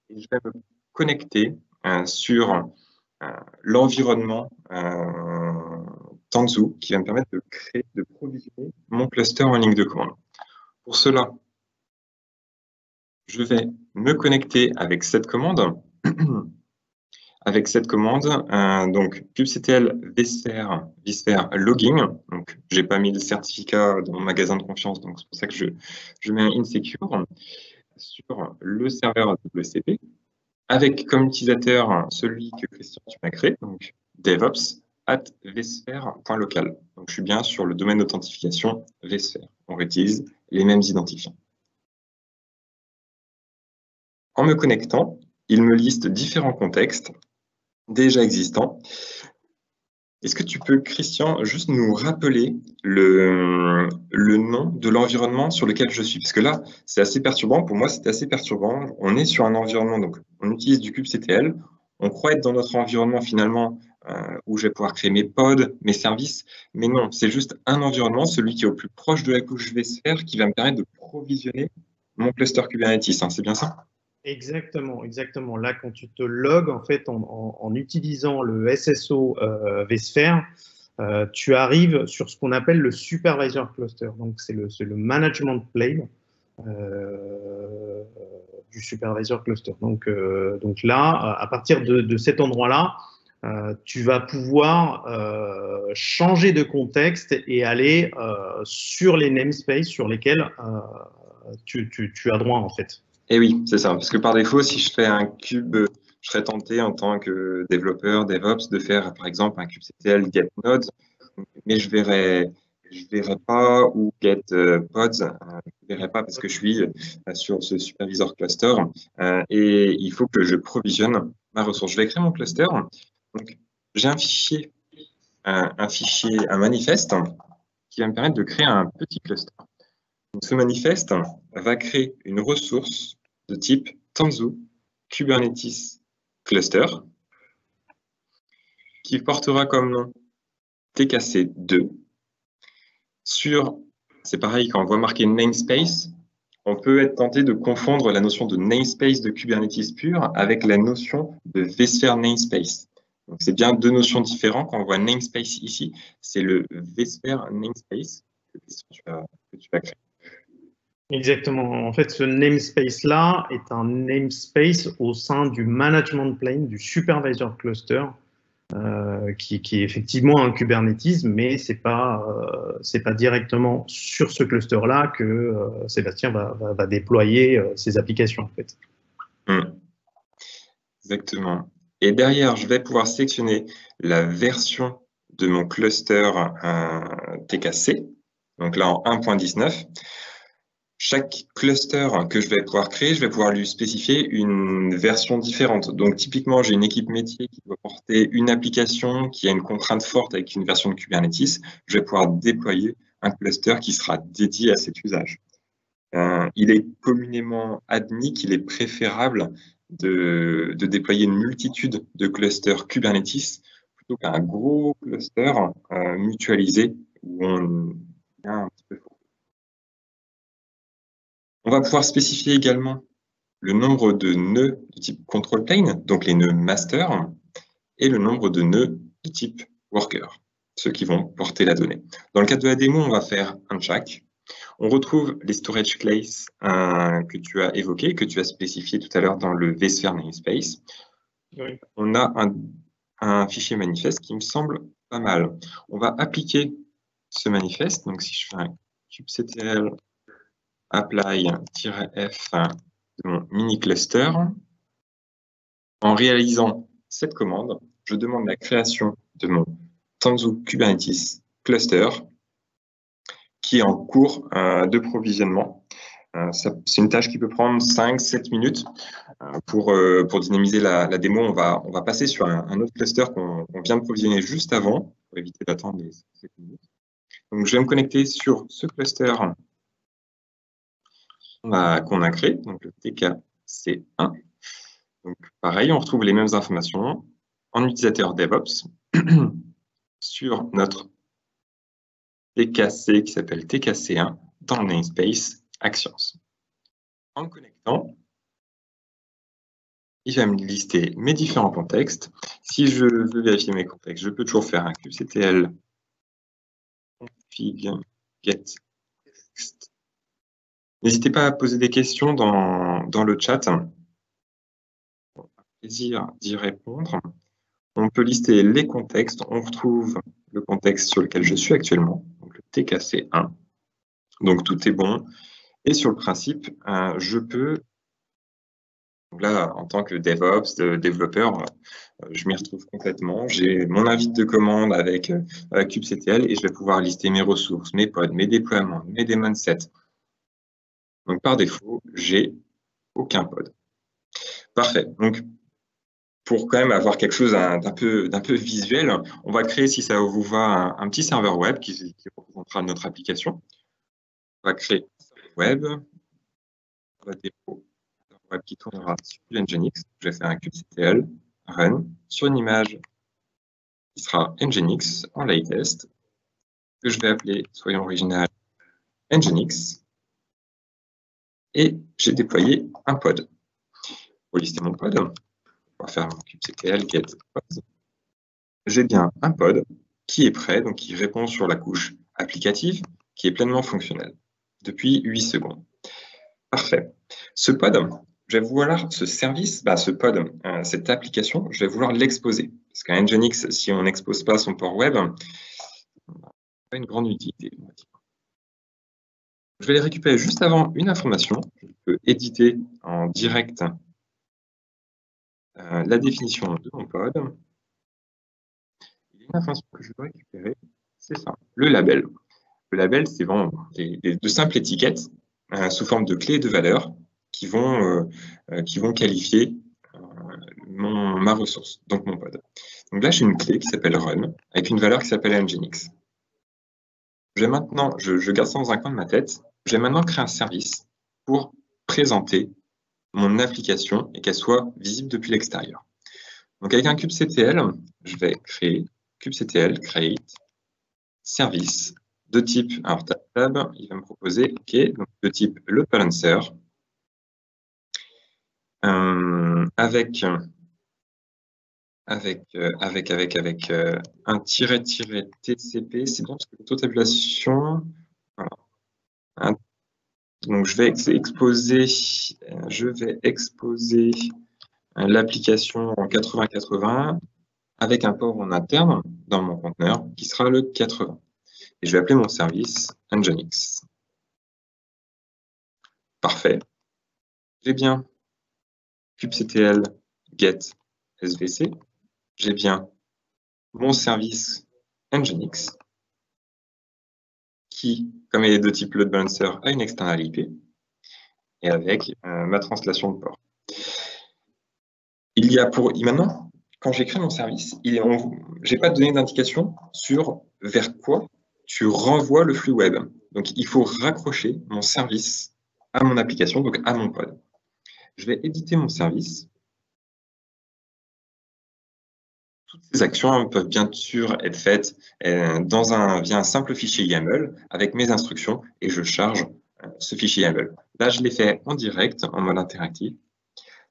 et je vais me connecter sur l'environnement Tanzu qui va me permettre de provisionner mon cluster en ligne de commande. Pour cela, je vais me connecter avec cette commande. Donc kubectl vSphere login. Donc, j'ai pas mis le certificat dans mon magasin de confiance, donc c'est pour ça que je mets un insecure sur le serveur WCP, avec comme utilisateur celui que Christian tu m'as créé, donc devops@vsphere.local. Donc, je suis bien sur le domaine d'authentification vSphere. On réutilise les mêmes identifiants. En me connectant, il me liste différents contextes déjà existants. Est-ce que tu peux, Christian, juste nous rappeler le nom de l'environnement sur lequel je suis? Parce que là, c'est assez perturbant. Pour moi, c'est assez perturbant. On est sur un environnement, donc on utilise du kubectl. On croit être dans notre environnement finalement où je vais pouvoir créer mes pods, mes services. Mais non, c'est juste un environnement, celui qui est au plus proche de la couche vSphere, qui va me permettre de provisionner mon cluster Kubernetes. Hein, c'est bien ça? Exactement, exactement. Là, quand tu te logs, en fait, en utilisant le SSO vSphere, tu arrives sur ce qu'on appelle le supervisor cluster. Donc, c'est le management plane du supervisor cluster. Donc là, à partir de cet endroit-là, tu vas pouvoir changer de contexte et aller sur les namespaces sur lesquels tu as droit, en fait. Et oui, c'est ça. Parce que par défaut, si je fais un kube, je serais tenté en tant que développeur, DevOps, de faire par exemple un kubectl get nodes, mais je verrai pas ou get pods, je verrai pas parce que je suis sur ce supervisor cluster et il faut que je provisionne ma ressource. Je vais créer mon cluster. Donc, j'ai un fichier, un manifeste qui va me permettre de créer un petit cluster. Donc, ce manifeste va créer une ressource de type Tanzu Kubernetes Cluster qui portera comme nom TKC2. C'est pareil, quand on voit marqué namespace, on peut être tenté de confondre la notion de namespace de Kubernetes pur avec la notion de vSphere namespace. C'est bien deux notions différentes. Quand on voit namespace ici, c'est le vSphere namespace que tu vas créer. Exactement. En fait, ce namespace-là est un namespace au sein du management plane, du supervisor cluster, qui est effectivement un Kubernetes, mais c'est pas directement sur ce cluster-là que Sébastien va déployer ses applications, en fait. Exactement. Et derrière, je vais pouvoir sélectionner la version de mon cluster TKC, donc là en 1.19. Chaque cluster que je vais pouvoir créer, je vais pouvoir lui spécifier une version différente. Donc, typiquement, j'ai une équipe métier qui doit porter une application qui a une contrainte forte avec une version de Kubernetes. Je vais pouvoir déployer un cluster qui sera dédié à cet usage. Il est communément admis qu'il est préférable de déployer une multitude de clusters Kubernetes plutôt qu'un gros cluster mutualisé où on est un petit peu fort. On va pouvoir spécifier également le nombre de nœuds de type control plane, donc les nœuds master, et le nombre de nœuds de type worker, ceux qui vont porter la donnée. Dans le cadre de la démo, on va faire un de chaque. On retrouve les storage classes que tu as évoqués, que tu as spécifié tout à l'heure dans le vSphere namespace. Oui. On a un fichier manifeste qui me semble pas mal. On va appliquer ce manifeste. Donc, si je fais un kubectl apply-f de mon mini cluster, en réalisant cette commande, je demande la création de mon Tanzu Kubernetes cluster qui est en cours de provisionnement. C'est une tâche qui peut prendre 5-7 minutes. Pour dynamiser la démo, on va passer sur un autre cluster qu'on vient de provisionner juste avant, pour éviter d'attendre les 7 minutes. Donc, je vais me connecter sur ce cluster qu'on a créé, donc le TKC1. Donc, pareil, on retrouve les mêmes informations en utilisateur DevOps sur notre TKC qui s'appelle TKC1 dans le namespace Actions. En me connectant, il va me lister mes différents contextes. Si je veux vérifier mes contextes, je peux toujours faire un kubectl config get text. N'hésitez pas à poser des questions dans le chat. Bon, plaisir d'y répondre. On peut lister les contextes. On retrouve le contexte sur lequel je suis actuellement, donc le TKC1. Donc tout est bon. Et sur le principe, je peux, donc là, en tant que DevOps, développeur, je m'y retrouve complètement. J'ai mon invite de commande avec kubectl et je vais pouvoir lister mes ressources, mes pods, mes déploiements, mes daemon sets. Donc par défaut, j'ai aucun pod. Parfait. Donc pour quand même avoir quelque chose d'un peu visuel, on va créer, si ça vous va, un petit serveur web qui représentera notre application. On va créer un serveur web, on va déposer un serveur web qui tournera sur du Nginx. Je vais faire un kubectl run sur une image qui sera Nginx en latest, que je vais appeler, soyons original, Nginx. Et j'ai déployé un pod. Pour lister mon pod, on va faire mon kubectl get pod. J'ai bien un pod qui est prêt, donc qui répond sur la couche applicative, qui est pleinement fonctionnel depuis 8 secondes. Parfait. Ce pod, je vais vouloir ce service, ce pod, cette application, je vais vouloir l'exposer. Parce qu'un Nginx, si on n'expose pas son port web, pas une grande utilité. Je vais les récupérer juste avant une information. Je peux éditer en direct la définition de mon pod. Une information que je dois récupérer, c'est ça, le label. Le label, c'est vraiment de simples étiquettes sous forme de clés de valeur qui vont qualifier ma ressource, donc mon pod. Donc là, j'ai une clé qui s'appelle run, avec une valeur qui s'appelle Nginx. Maintenant, je garde ça dans un coin de ma tête. Je vais maintenant créer un service pour présenter mon application et qu'elle soit visible depuis l'extérieur. Donc avec un kubectl, je vais créer kubectl create service de type, alors tab, il va me proposer, ok, donc de type load balancer, avec un -TCP, c'est bon parce que l'auto-tabulation, voilà. Donc je vais exposer l'application en 80-80 avec un port en interne dans mon conteneur qui sera le 80. Et je vais appeler mon service Nginx. Parfait. J'ai bien kubectl get svc. J'ai bien mon service Nginx qui, comme il est de type load balancer, a une external IP et avec ma translation de port. Maintenant, quand j'écris mon service, je n'ai pas donné d'indication sur vers quoi tu renvoies le flux web. Donc, il faut raccrocher mon service à mon application, donc à mon pod. Je vais éditer mon service. Toutes ces actions peuvent bien sûr être faites via un simple fichier YAML avec mes instructions et je charge ce fichier YAML. Là, je l'ai fait en direct, en mode interactif.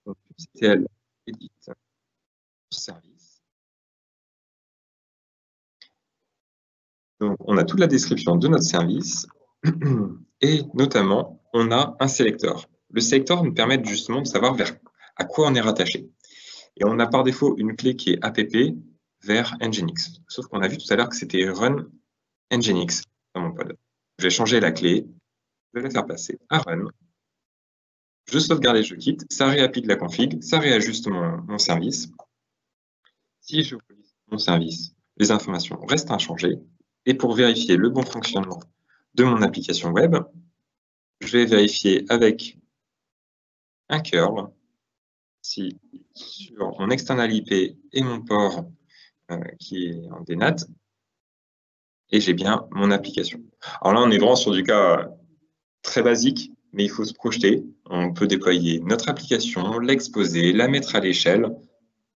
Donc, kubectl edit service. Donc, on a toute la description de notre service et notamment, on a un sélecteur. Le sélecteur nous permet justement de savoir à quoi on est rattaché. Et on a par défaut une clé qui est app vers Nginx. Sauf qu'on a vu tout à l'heure que c'était run Nginx dans mon pod. Je vais changer la clé, je vais la faire passer à run. Je sauvegarde et je quitte, ça réapplique la config, ça réajuste mon service. Si je ouvre mon service, les informations restent inchangées. Et pour vérifier le bon fonctionnement de mon application web, je vais vérifier avec un curl si sur mon external IP et mon port qui est en DNAT, et j'ai bien mon application. Alors là, on est vraiment sur du cas très basique, mais il faut se projeter. On peut déployer notre application, l'exposer, la mettre à l'échelle,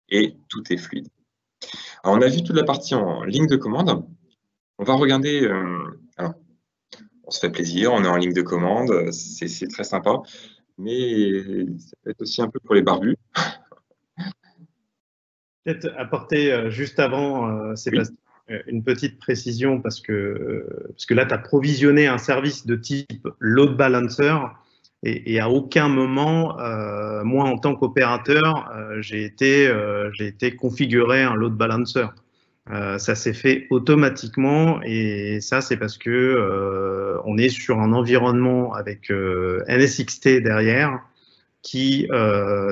et tout est fluide. Alors, on a vu toute la partie en ligne de commande. On va regarder, alors, on se fait plaisir, on est en ligne de commande, c'est très sympa, mais ça peut être aussi un peu pour les barbus. Peut-être apporter juste avant, Sébastien, une petite précision parce que là, tu as provisionné un service de type load balancer et à aucun moment, moi, en tant qu'opérateur, j'ai été configuré un load balancer. Ça s'est fait automatiquement et ça, c'est parce que on est sur un environnement avec NSXT derrière qui,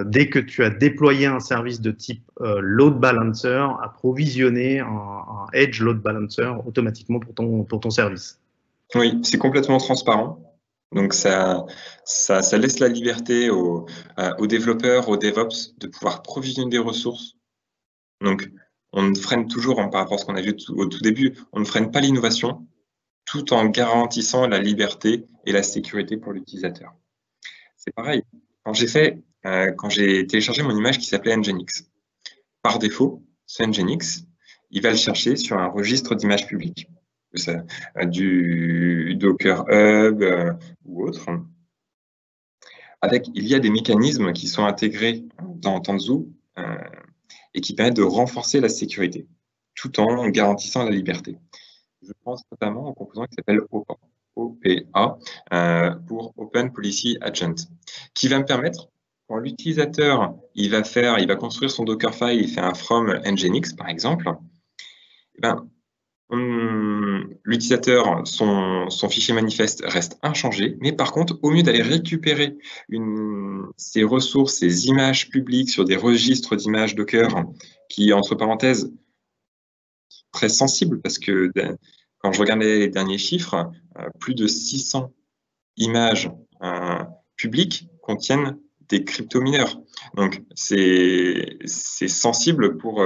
dès que tu as déployé un service de type load balancer, a provisionné un edge load balancer automatiquement pour ton service. Oui, c'est complètement transparent. Donc, ça laisse la liberté aux développeurs, aux DevOps de pouvoir provisionner des ressources Donc, on ne freine toujours, par rapport à ce qu'on a vu au tout début, on ne freine pas l'innovation tout en garantissant la liberté et la sécurité pour l'utilisateur. C'est pareil, quand j'ai téléchargé mon image qui s'appelait Nginx, par défaut, ce Nginx, il va le chercher sur un registre d'images publiques, du Docker Hub ou autre. Il y a des mécanismes qui sont intégrés dans Tanzu et qui permettent de renforcer la sécurité, tout en garantissant la liberté. Je pense notamment au composant qui s'appelle OPA, pour Open Policy Agent, qui va me permettre, quand l'utilisateur il va construire son Dockerfile, il fait un from Nginx par exemple, l'utilisateur, son fichier manifeste reste inchangé, mais par contre, au mieux d'aller récupérer ses ressources, ses images publiques sur des registres d'images Docker qui, entre parenthèses, très sensibles, parce que quand je regardais les derniers chiffres, plus de 600 images publiques contiennent des crypto-mineurs. Donc, c'est sensible pour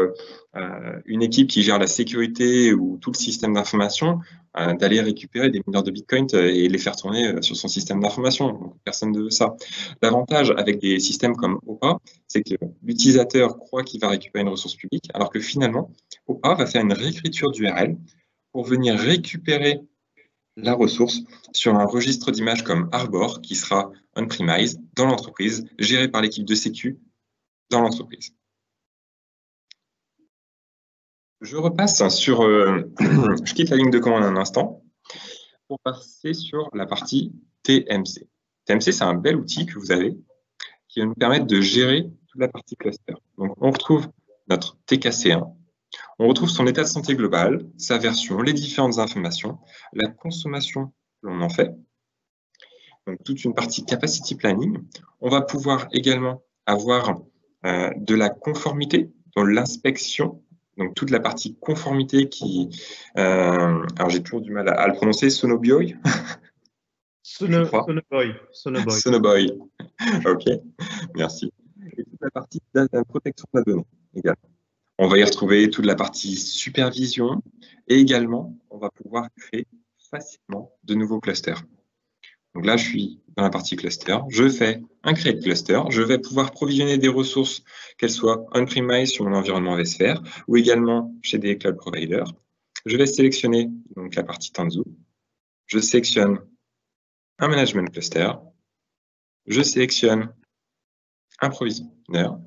une équipe qui gère la sécurité ou tout le système d'information d'aller récupérer des mineurs de Bitcoin et les faire tourner sur son système d'information. Personne ne veut ça. L'avantage avec des systèmes comme OPA, c'est que l'utilisateur croit qu'il va récupérer une ressource publique, alors que finalement, OPA va faire une réécriture d'URL pour venir récupérer la ressource sur un registre d'images comme Arbor qui sera on-premise dans l'entreprise, géré par l'équipe de sécu dans l'entreprise. Je repasse sur... je quitte la ligne de commande un instant pour passer sur la partie TMC. TMC, c'est un bel outil que vous avez qui va nous permettre de gérer toute la partie cluster. Donc, on retrouve notre TKC1. On retrouve son état de santé global, sa version, les différentes informations, la consommation que l'on en fait. Donc, toute une partie capacity planning. On va pouvoir également avoir de la conformité dans l'inspection. Donc, toute la partie conformité qui... alors, j'ai toujours du mal à le prononcer, Sonoboy. Sonoboy. Sonoboy. OK, merci. Et toute la partie protection de la donnée également. On va y retrouver toute la partie supervision et également, on va pouvoir créer facilement de nouveaux clusters. Donc là, je suis dans la partie cluster. Je fais un create cluster. Je vais pouvoir provisionner des ressources, qu'elles soient on-premise sur mon environnement vSphere ou également chez des cloud providers. Je vais sélectionner donc la partie Tanzu. Je sélectionne un management cluster. Je sélectionne un provisionneur.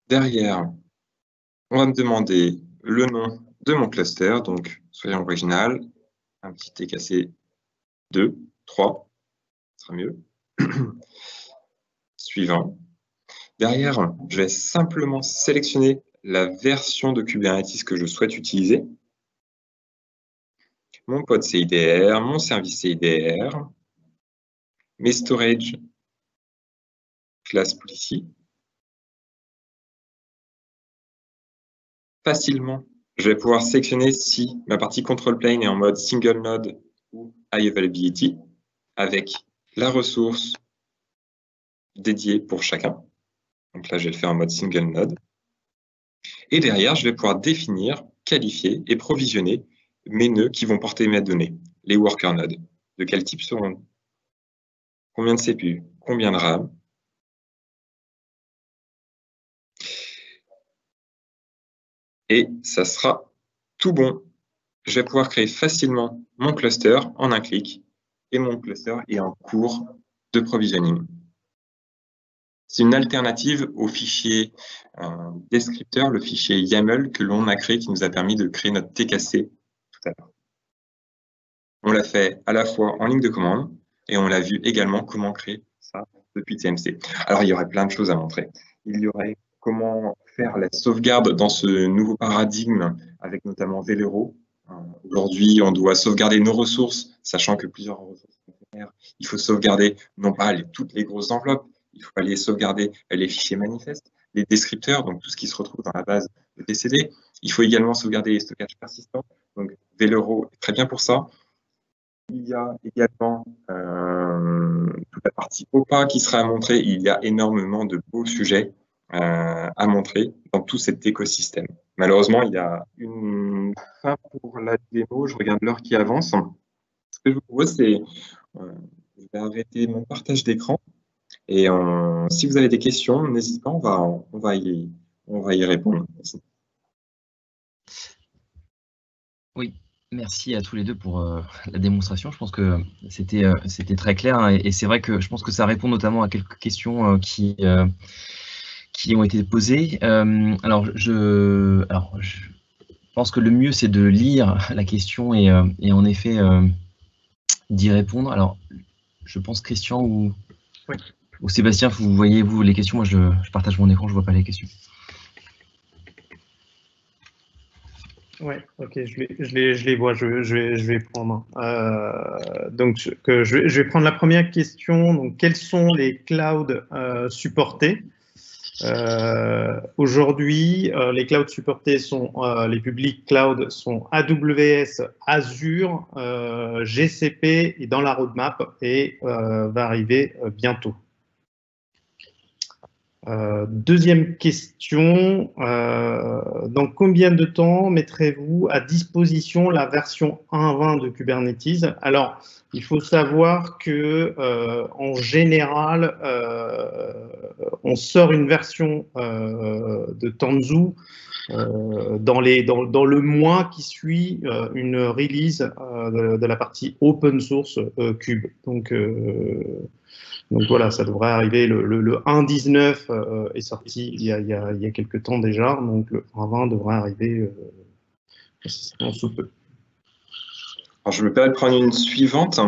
Derrière, on va me demander le nom de mon cluster, donc soyons original, un petit TKC 2, 3, ce sera mieux. Suivant. Derrière, je vais simplement sélectionner la version de Kubernetes que je souhaite utiliser. Mon pod CIDR, mon service CIDR, mes storage class policy. Facilement, je vais pouvoir sélectionner si ma partie control plane est en mode single node ou high availability avec la ressource dédiée pour chacun. Donc là, je vais le faire en mode single node. Et derrière, je vais pouvoir définir, qualifier et provisionner mes nœuds qui vont porter mes données, les worker nodes. De quel type seront-ils? Combien de CPU? Combien de RAM? Et ça sera tout bon. Je vais pouvoir créer facilement mon cluster en un clic et mon cluster est en cours de provisioning. C'est une alternative au fichier descripteur, le fichier YAML que l'on a créé qui nous a permis de créer notre TKC tout à l'heure. On l'a fait à la fois en ligne de commande et on l'a vu également comment créer ça depuis TMC. Alors, il y aurait plein de choses à montrer. Il y aurait comment faire la sauvegarde dans ce nouveau paradigme avec notamment Velero. Aujourd'hui, on doit sauvegarder nos ressources, sachant que plusieurs ressources containers, il faut sauvegarder non pas toutes les grosses enveloppes, il faut aller sauvegarder les fichiers manifestes, les descripteurs, donc tout ce qui se retrouve dans la base de TCD. Il faut également sauvegarder les stockages persistants. Donc, Velero est très bien pour ça. Il y a également toute la partie OPA qui sera à montrer. Il y a énormément de beaux sujets à montrer dans tout cet écosystème. Malheureusement, il y a une fin pour la démo. Je regarde l'heure qui avance. Ce que je vous propose, c'est je vais arrêter mon partage d'écran. Et si vous avez des questions, n'hésitez pas, on va y répondre. Merci. Oui, merci à tous les deux pour la démonstration. Je pense que c'était très clair, hein, et c'est vrai que je pense que ça répond notamment à quelques questions qui ont été posées. Alors, je pense que le mieux, c'est de lire la question et en effet d'y répondre. Alors, je pense, Christian ou Sébastien, vous voyez, vous, les questions. Moi, je partage mon écran, je ne vois pas les questions. Oui, ok, je les vois, je vais prendre. Donc, je vais prendre la première question. Donc, quels sont les clouds supportés? Aujourd'hui, les clouds supportés sont, les publics clouds sont AWS, Azure, GCP et dans la roadmap et va arriver bientôt. Deuxième question, dans combien de temps mettrez-vous à disposition la version 1.20 de Kubernetes? Alors, il faut savoir que en général, on sort une version de Tanzu dans le mois qui suit une release de la partie open source Kube. Donc voilà, ça devrait arriver. Le 1.19 est sorti il y a quelques temps déjà, donc le 1.20 devrait arriver sous peu. Alors, je me permets de prendre une suivante.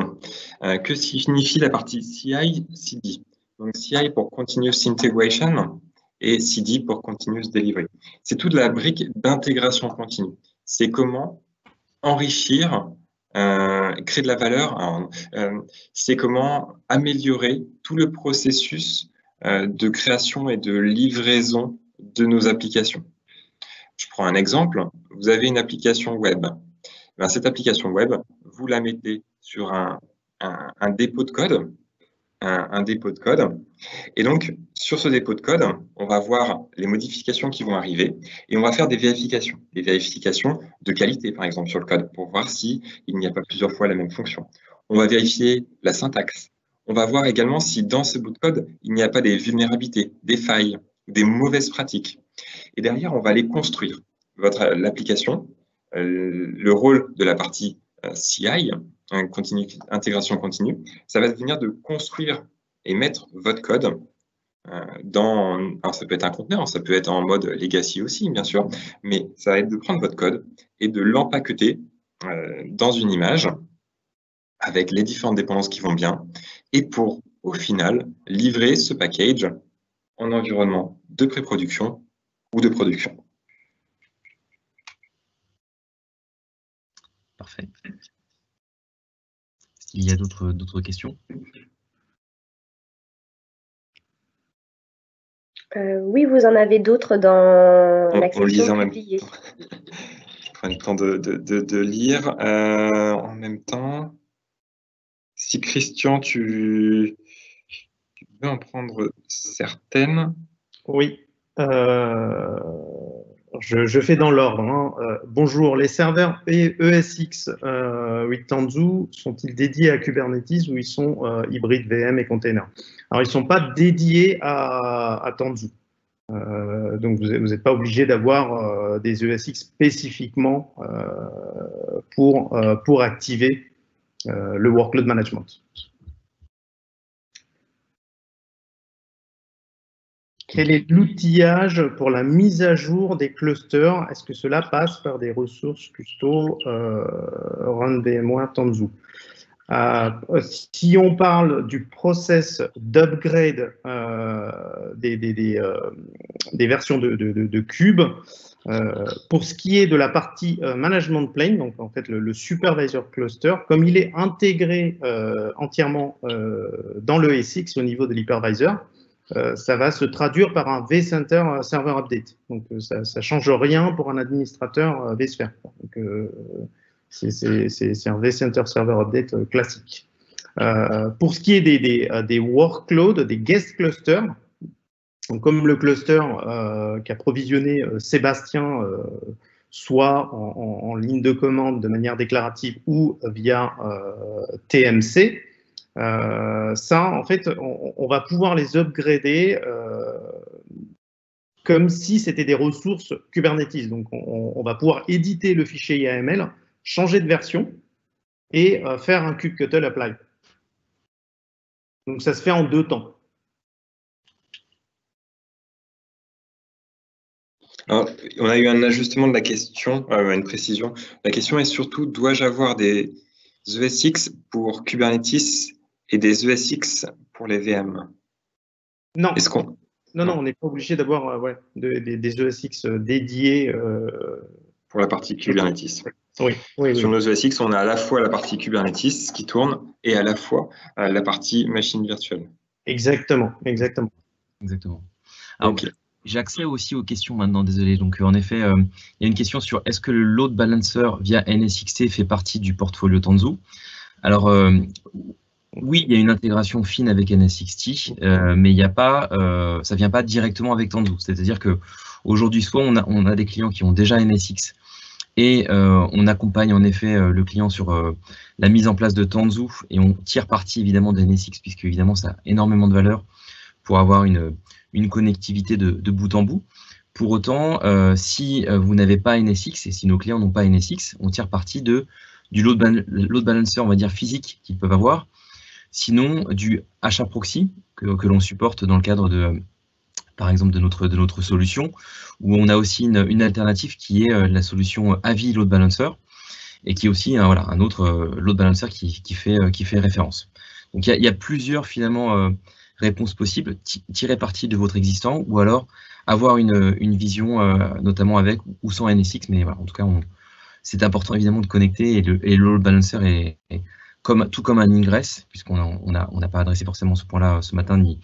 Que signifie la partie CI/CD? Donc CI pour Continuous Integration et CD pour Continuous Delivery. C'est toute la brique d'intégration continue. C'est comment enrichir, créer de la valeur. C'est comment améliorer tout le processus de création et de livraison de nos applications. Je prends un exemple. Vous avez une application web. Ben, cette application web, vous la mettez sur un dépôt de code, un dépôt de code. Et donc, sur ce dépôt de code, on va voir les modifications qui vont arriver et on va faire des vérifications de qualité, par exemple, sur le code pour voir s'il n'y a pas plusieurs fois la même fonction. On va vérifier la syntaxe. On va voir également si dans ce bout de code, il n'y a pas des vulnérabilités, des failles, des mauvaises pratiques. Et derrière, on va aller construire l'application. Le rôle de la partie CI, intégration continue, ça va devenir de construire et mettre votre code alors ça peut être un conteneur, ça peut être en mode legacy aussi, bien sûr, mais ça va être de prendre votre code et de l'empaqueter dans une image avec les différentes dépendances qui vont bien et pour, au final, livrer ce package en environnement de pré-production ou de production. Parfait. Est-ce qu'il y a d'autres questions? Oui, vous en avez d'autres dans la section publiée. Je prends le temps de lire en même temps. Si Christian, tu veux en prendre certaines. Oui. Je fais dans l'ordre. Hein. Bonjour, les serveurs ESX 8 Tanzu sont-ils dédiés à Kubernetes ou ils sont hybrides VM et containers? Alors, ils ne sont pas dédiés à Tanzu. Donc, vous n'êtes pas obligé d'avoir des ESX spécifiquement pour activer le workload management. Quel est l'outillage pour la mise à jour des clusters? Est-ce que cela passe par des ressources custo Run VMware Tanzu? Si on parle du process d'upgrade des versions de Kube, pour ce qui est de la partie management plane, donc en fait le supervisor cluster, comme il est intégré entièrement dans le ESX au niveau de l'hypervisor, ça va se traduire par un vCenter Server Update. Donc, ça ne change rien pour un administrateur vSphere. Donc, c'est un vCenter Server Update classique. Pour ce qui est des workloads, des guest clusters, Donc, comme le cluster qu'a provisionné Sébastien, soit en ligne de commande de manière déclarative ou via TMC, ça, en fait, on va pouvoir les upgrader comme si c'était des ressources Kubernetes. Donc, on va pouvoir éditer le fichier YAML, changer de version et faire un kubectl apply. Donc, ça se fait en 2 temps. Alors, on a eu un ajustement de la question, une précision. La question est surtout, dois-je avoir des ESX pour Kubernetes et des ESX pour les VM? Non. Est-ce qu'on... Non, on n'est pas obligé d'avoir des ESX dédiés. Pour la partie Kubernetes. Oui. Sur nos ESX, on a à la fois la partie Kubernetes qui tourne et à la fois la partie machine virtuelle. Exactement. Alors, okay. J'ai accès aussi aux questions maintenant, désolé. Donc, en effet, il y a une question sur est-ce que le load balancer via NSXT fait partie du portfolio Tanzu? Alors, oui, il y a une intégration fine avec NSXT, mais il n'y a pas, ça ne vient pas directement avec Tanzu. C'est-à-dire qu'aujourd'hui, soit on a des clients qui ont déjà NSX et on accompagne en effet le client sur la mise en place de Tanzu et on tire parti évidemment de NSX puisque évidemment ça a énormément de valeur pour avoir une connectivité de bout en bout. Pour autant, si vous n'avez pas NSX et si nos clients n'ont pas NSX, on tire parti du load balancer, on va dire physique qu'ils peuvent avoir. Sinon, du HA proxy que l'on supporte dans le cadre par exemple, de notre solution, où on a aussi une alternative qui est la solution AVI Load Balancer, et qui est aussi un autre load balancer qui fait référence. Donc il y a plusieurs finalement réponses possibles, tirer parti de votre existant, ou alors avoir une vision notamment avec ou sans NSX, mais voilà, en tout cas c'est important évidemment de connecter, et le load balancer est tout comme un ingress, puisqu'on n'a pas adressé forcément ce point-là ce matin, ni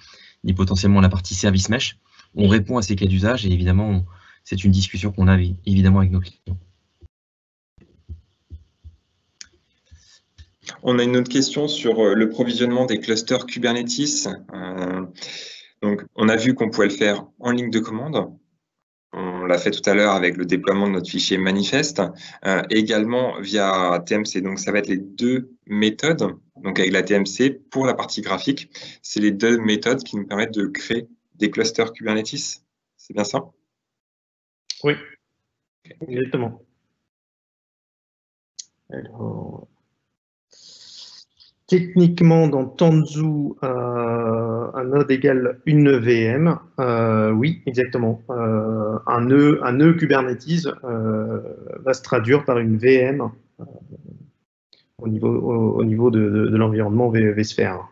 potentiellement la partie service mesh. On répond à ces cas d'usage et évidemment, c'est une discussion qu'on a évidemment avec nos clients. On a une autre question sur le provisionnement des clusters Kubernetes. Donc, on a vu qu'on pouvait le faire en ligne de commande. On l'a fait tout à l'heure avec le déploiement de notre fichier manifeste, également via TMC. Donc, ça va être les 2 méthodes. Donc, avec la TMC, pour la partie graphique, c'est les 2 méthodes qui nous permettent de créer des clusters Kubernetes. C'est bien ça? Oui, exactement. Alors, techniquement, dans Tanzu, un node égale une VM. Oui, exactement. Un nœud Kubernetes va se traduire par une VM au niveau de l'environnement vSphere.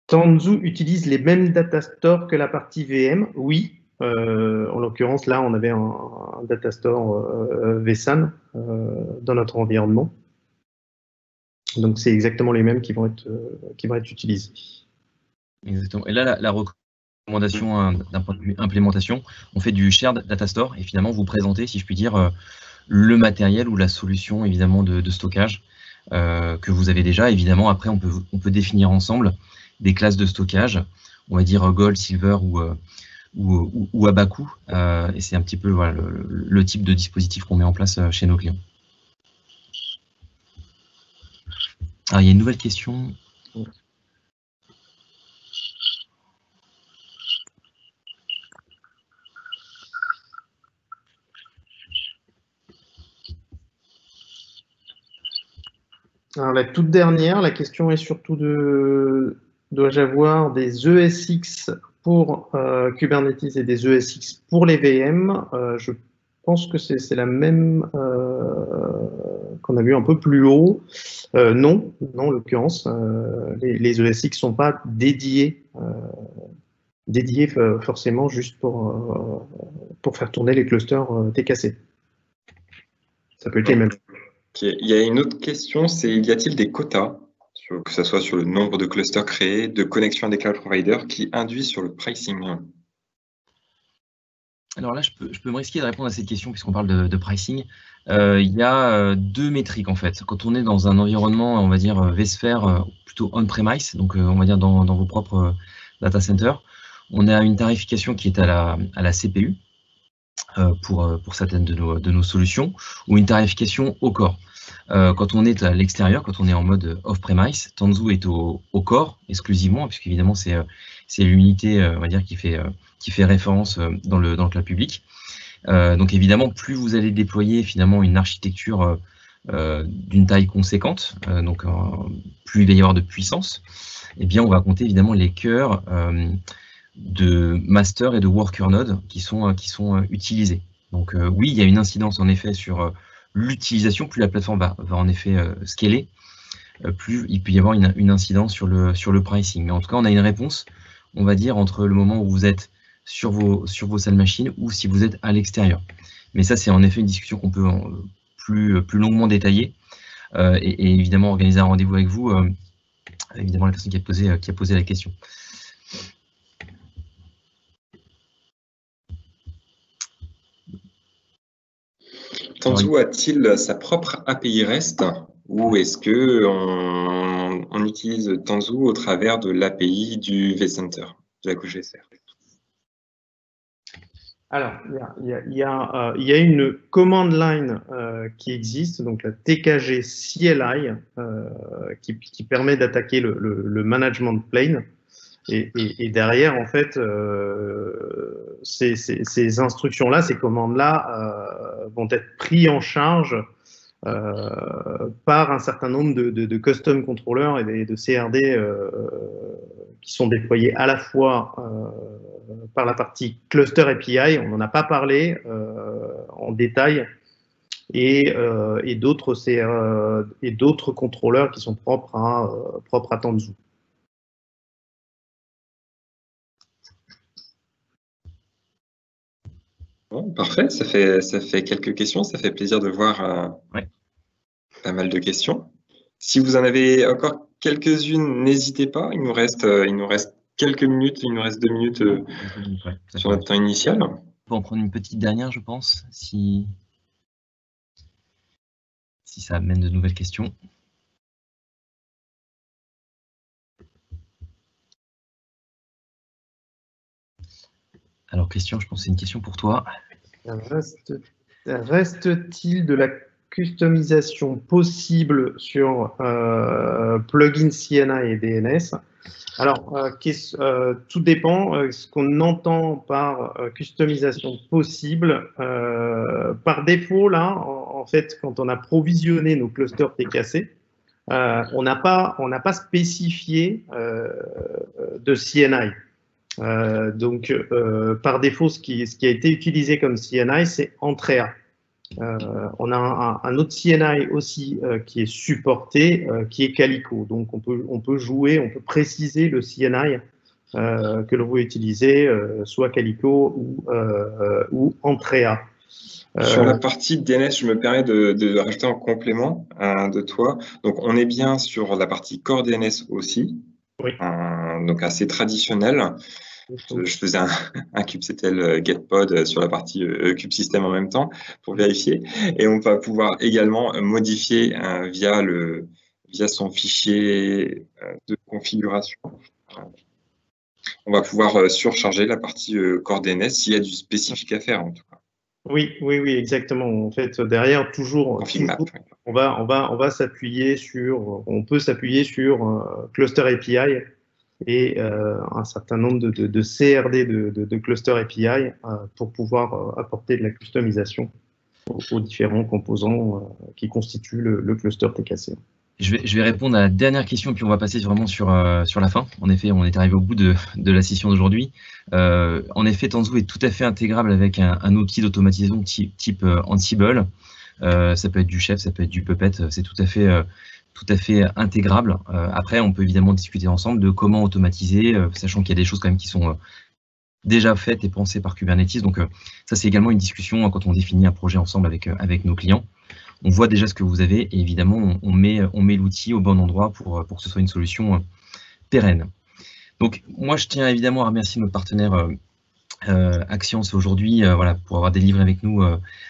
Tanzu utilise les mêmes data stores que la partie VM. Oui. En l'occurrence, là, on avait un data store vSAN dans notre environnement. Donc, c'est exactement les mêmes qui vont être utilisés. Exactement. Et là, la recommandation d'un point de vue implémentation, on fait du shared data store et finalement, vous présentez, si je puis dire, le matériel ou la solution évidemment de stockage que vous avez déjà. Évidemment, après, on peut définir ensemble des classes de stockage, on va dire Gold, Silver ou à bas coût. Et c'est un petit peu voilà, le type de dispositif qu'on met en place chez nos clients. Alors, il y a une nouvelle question. Alors, la toute dernière, la question est surtout dois-je avoir des ESX pour Kubernetes et des ESX pour les VM? Je pense que c'est la même qu'on a vu un peu plus haut. Non, en l'occurrence, les ESX ne sont pas dédiés forcément juste pour faire tourner les clusters TKC. Ça peut être les mêmes. Okay. Il y a une autre question, c'est y a-t-il des quotas, que ce soit sur le nombre de clusters créés, de connexions à des cloud providers, qui induisent sur le pricing? Alors là, je peux me risquer de répondre à cette question puisqu'on parle de pricing. Il y a deux métriques en fait. Quand on est dans un environnement, on va dire vSphere, plutôt on-premise, donc on va dire dans vos propres data centers, on a une tarification qui est à la CPU pour certaines de nos solutions, ou une tarification au core. Quand on est à l'extérieur, quand on est en mode off-premise, Tanzu est au core exclusivement, puisqu'évidemment c'est l'unité, on va dire, qui fait référence dans le cloud public. Donc évidemment, plus vous allez déployer finalement une architecture d'une taille conséquente, donc plus il va y avoir de puissance, eh bien on va compter évidemment les cœurs de master et de worker node qui sont utilisés. Donc oui, il y a une incidence en effet sur l'utilisation. Plus la plateforme va en effet scaler, plus il peut y avoir une incidence sur le pricing. Mais en tout cas, on a une réponse, on va dire, entre le moment où vous êtes sur vos salles machines ou si vous êtes à l'extérieur. Mais ça, c'est en effet une discussion qu'on peut plus longuement détailler et évidemment organiser un rendez-vous avec vous, évidemment la personne qui a posé la question. Tanzu a-t-il sa propre API REST ou est-ce qu'on utilise Tanzu au travers de l'API du vCenter, de la couche VSphere? Alors, il y a une command line qui existe, donc la TKG CLI, qui permet d'attaquer le management plane. Et derrière, en fait, ces instructions-là, ces commandes-là vont être prises en charge par un certain nombre de custom controllers et de CRD qui sont déployés à la fois par la partie cluster API, on n'en a pas parlé en détail, et d'autres contrôleurs qui sont propres à Tanzu. Bon, parfait, ça fait quelques questions, ça fait plaisir de voir pas mal de questions. Si vous en avez encore quelques-unes, n'hésitez pas, il nous reste quelques minutes, il nous reste 2 minutes sur notre temps initial. On peut en prendre une petite dernière, je pense, si ça amène de nouvelles questions. Alors Christian, je pense que c'est une question pour toi. Reste-t-il de la customisation possible sur plugin CNI et DNS? Alors, tout dépend ce qu'on entend par customisation possible. Par défaut, là, en fait, quand on a provisionné nos clusters TKC, on n'a pas spécifié de CNI. Donc, par défaut, ce qui a été utilisé comme CNI, c'est Entrea. On a un autre CNI aussi qui est supporté, qui est Calico. Donc, on peut préciser le CNI que l'on veut utiliser, soit Calico ou Entrea. Sur la partie DNS, je me permets de rajouter en complément de toi. Donc, on est bien sur la partie core DNS aussi, oui. Donc assez traditionnel. Je faisais un kubectl getpod sur la partie kubesystem en même temps pour vérifier. Et on va pouvoir également modifier via son fichier de configuration. On va pouvoir surcharger la partie core DNS s'il y a du spécifique à faire en tout cas. Oui, exactement. En fait, derrière, toujours on va s'appuyer sur, on peut s'appuyer sur Cluster API et un certain nombre de CRD de Cluster API pour pouvoir apporter de la customisation aux différents composants qui constituent le cluster TKC. Je vais répondre à la dernière question, puis on va passer vraiment sur la fin. En effet, on est arrivé au bout de la session d'aujourd'hui. En effet, Tanzu est tout à fait intégrable avec un outil d'automatisation type Ansible. Ça peut être du Chef, ça peut être du Puppet, c'est tout à fait intégrable. Après, on peut évidemment discuter ensemble de comment automatiser, sachant qu'il y a des choses quand même qui sont déjà faites et pensées par Kubernetes. Donc ça, c'est également une discussion quand on définit un projet ensemble avec nos clients. On voit déjà ce que vous avez et évidemment, on met l'outil au bon endroit pour que ce soit une solution pérenne. Donc, moi, je tiens évidemment à remercier notre partenaire Axience aujourd'hui, voilà, pour avoir délivré avec nous,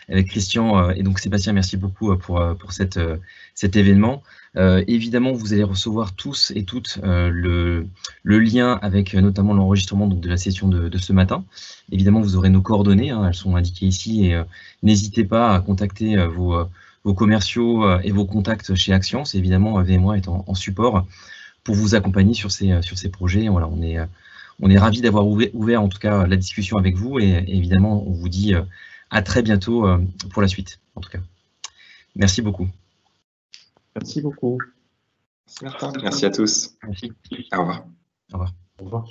avec Christian et donc Sébastien, merci beaucoup pour cet événement. Évidemment, vous allez recevoir tous et toutes le lien avec notamment l'enregistrement de la session de ce matin. Évidemment, vous aurez nos coordonnées, hein, elles sont indiquées ici, et n'hésitez pas à contacter vos commerciaux et vos contacts chez Axience. Évidemment, VMware est en support pour vous accompagner sur ces projets. Voilà, on est ravis d'avoir ouvert en tout cas la discussion avec vous et évidemment, on vous dit à très bientôt pour la suite, en tout cas. Merci beaucoup. Merci beaucoup. Merci Martin. Merci à tous. Merci. Au revoir. Au revoir. Au revoir.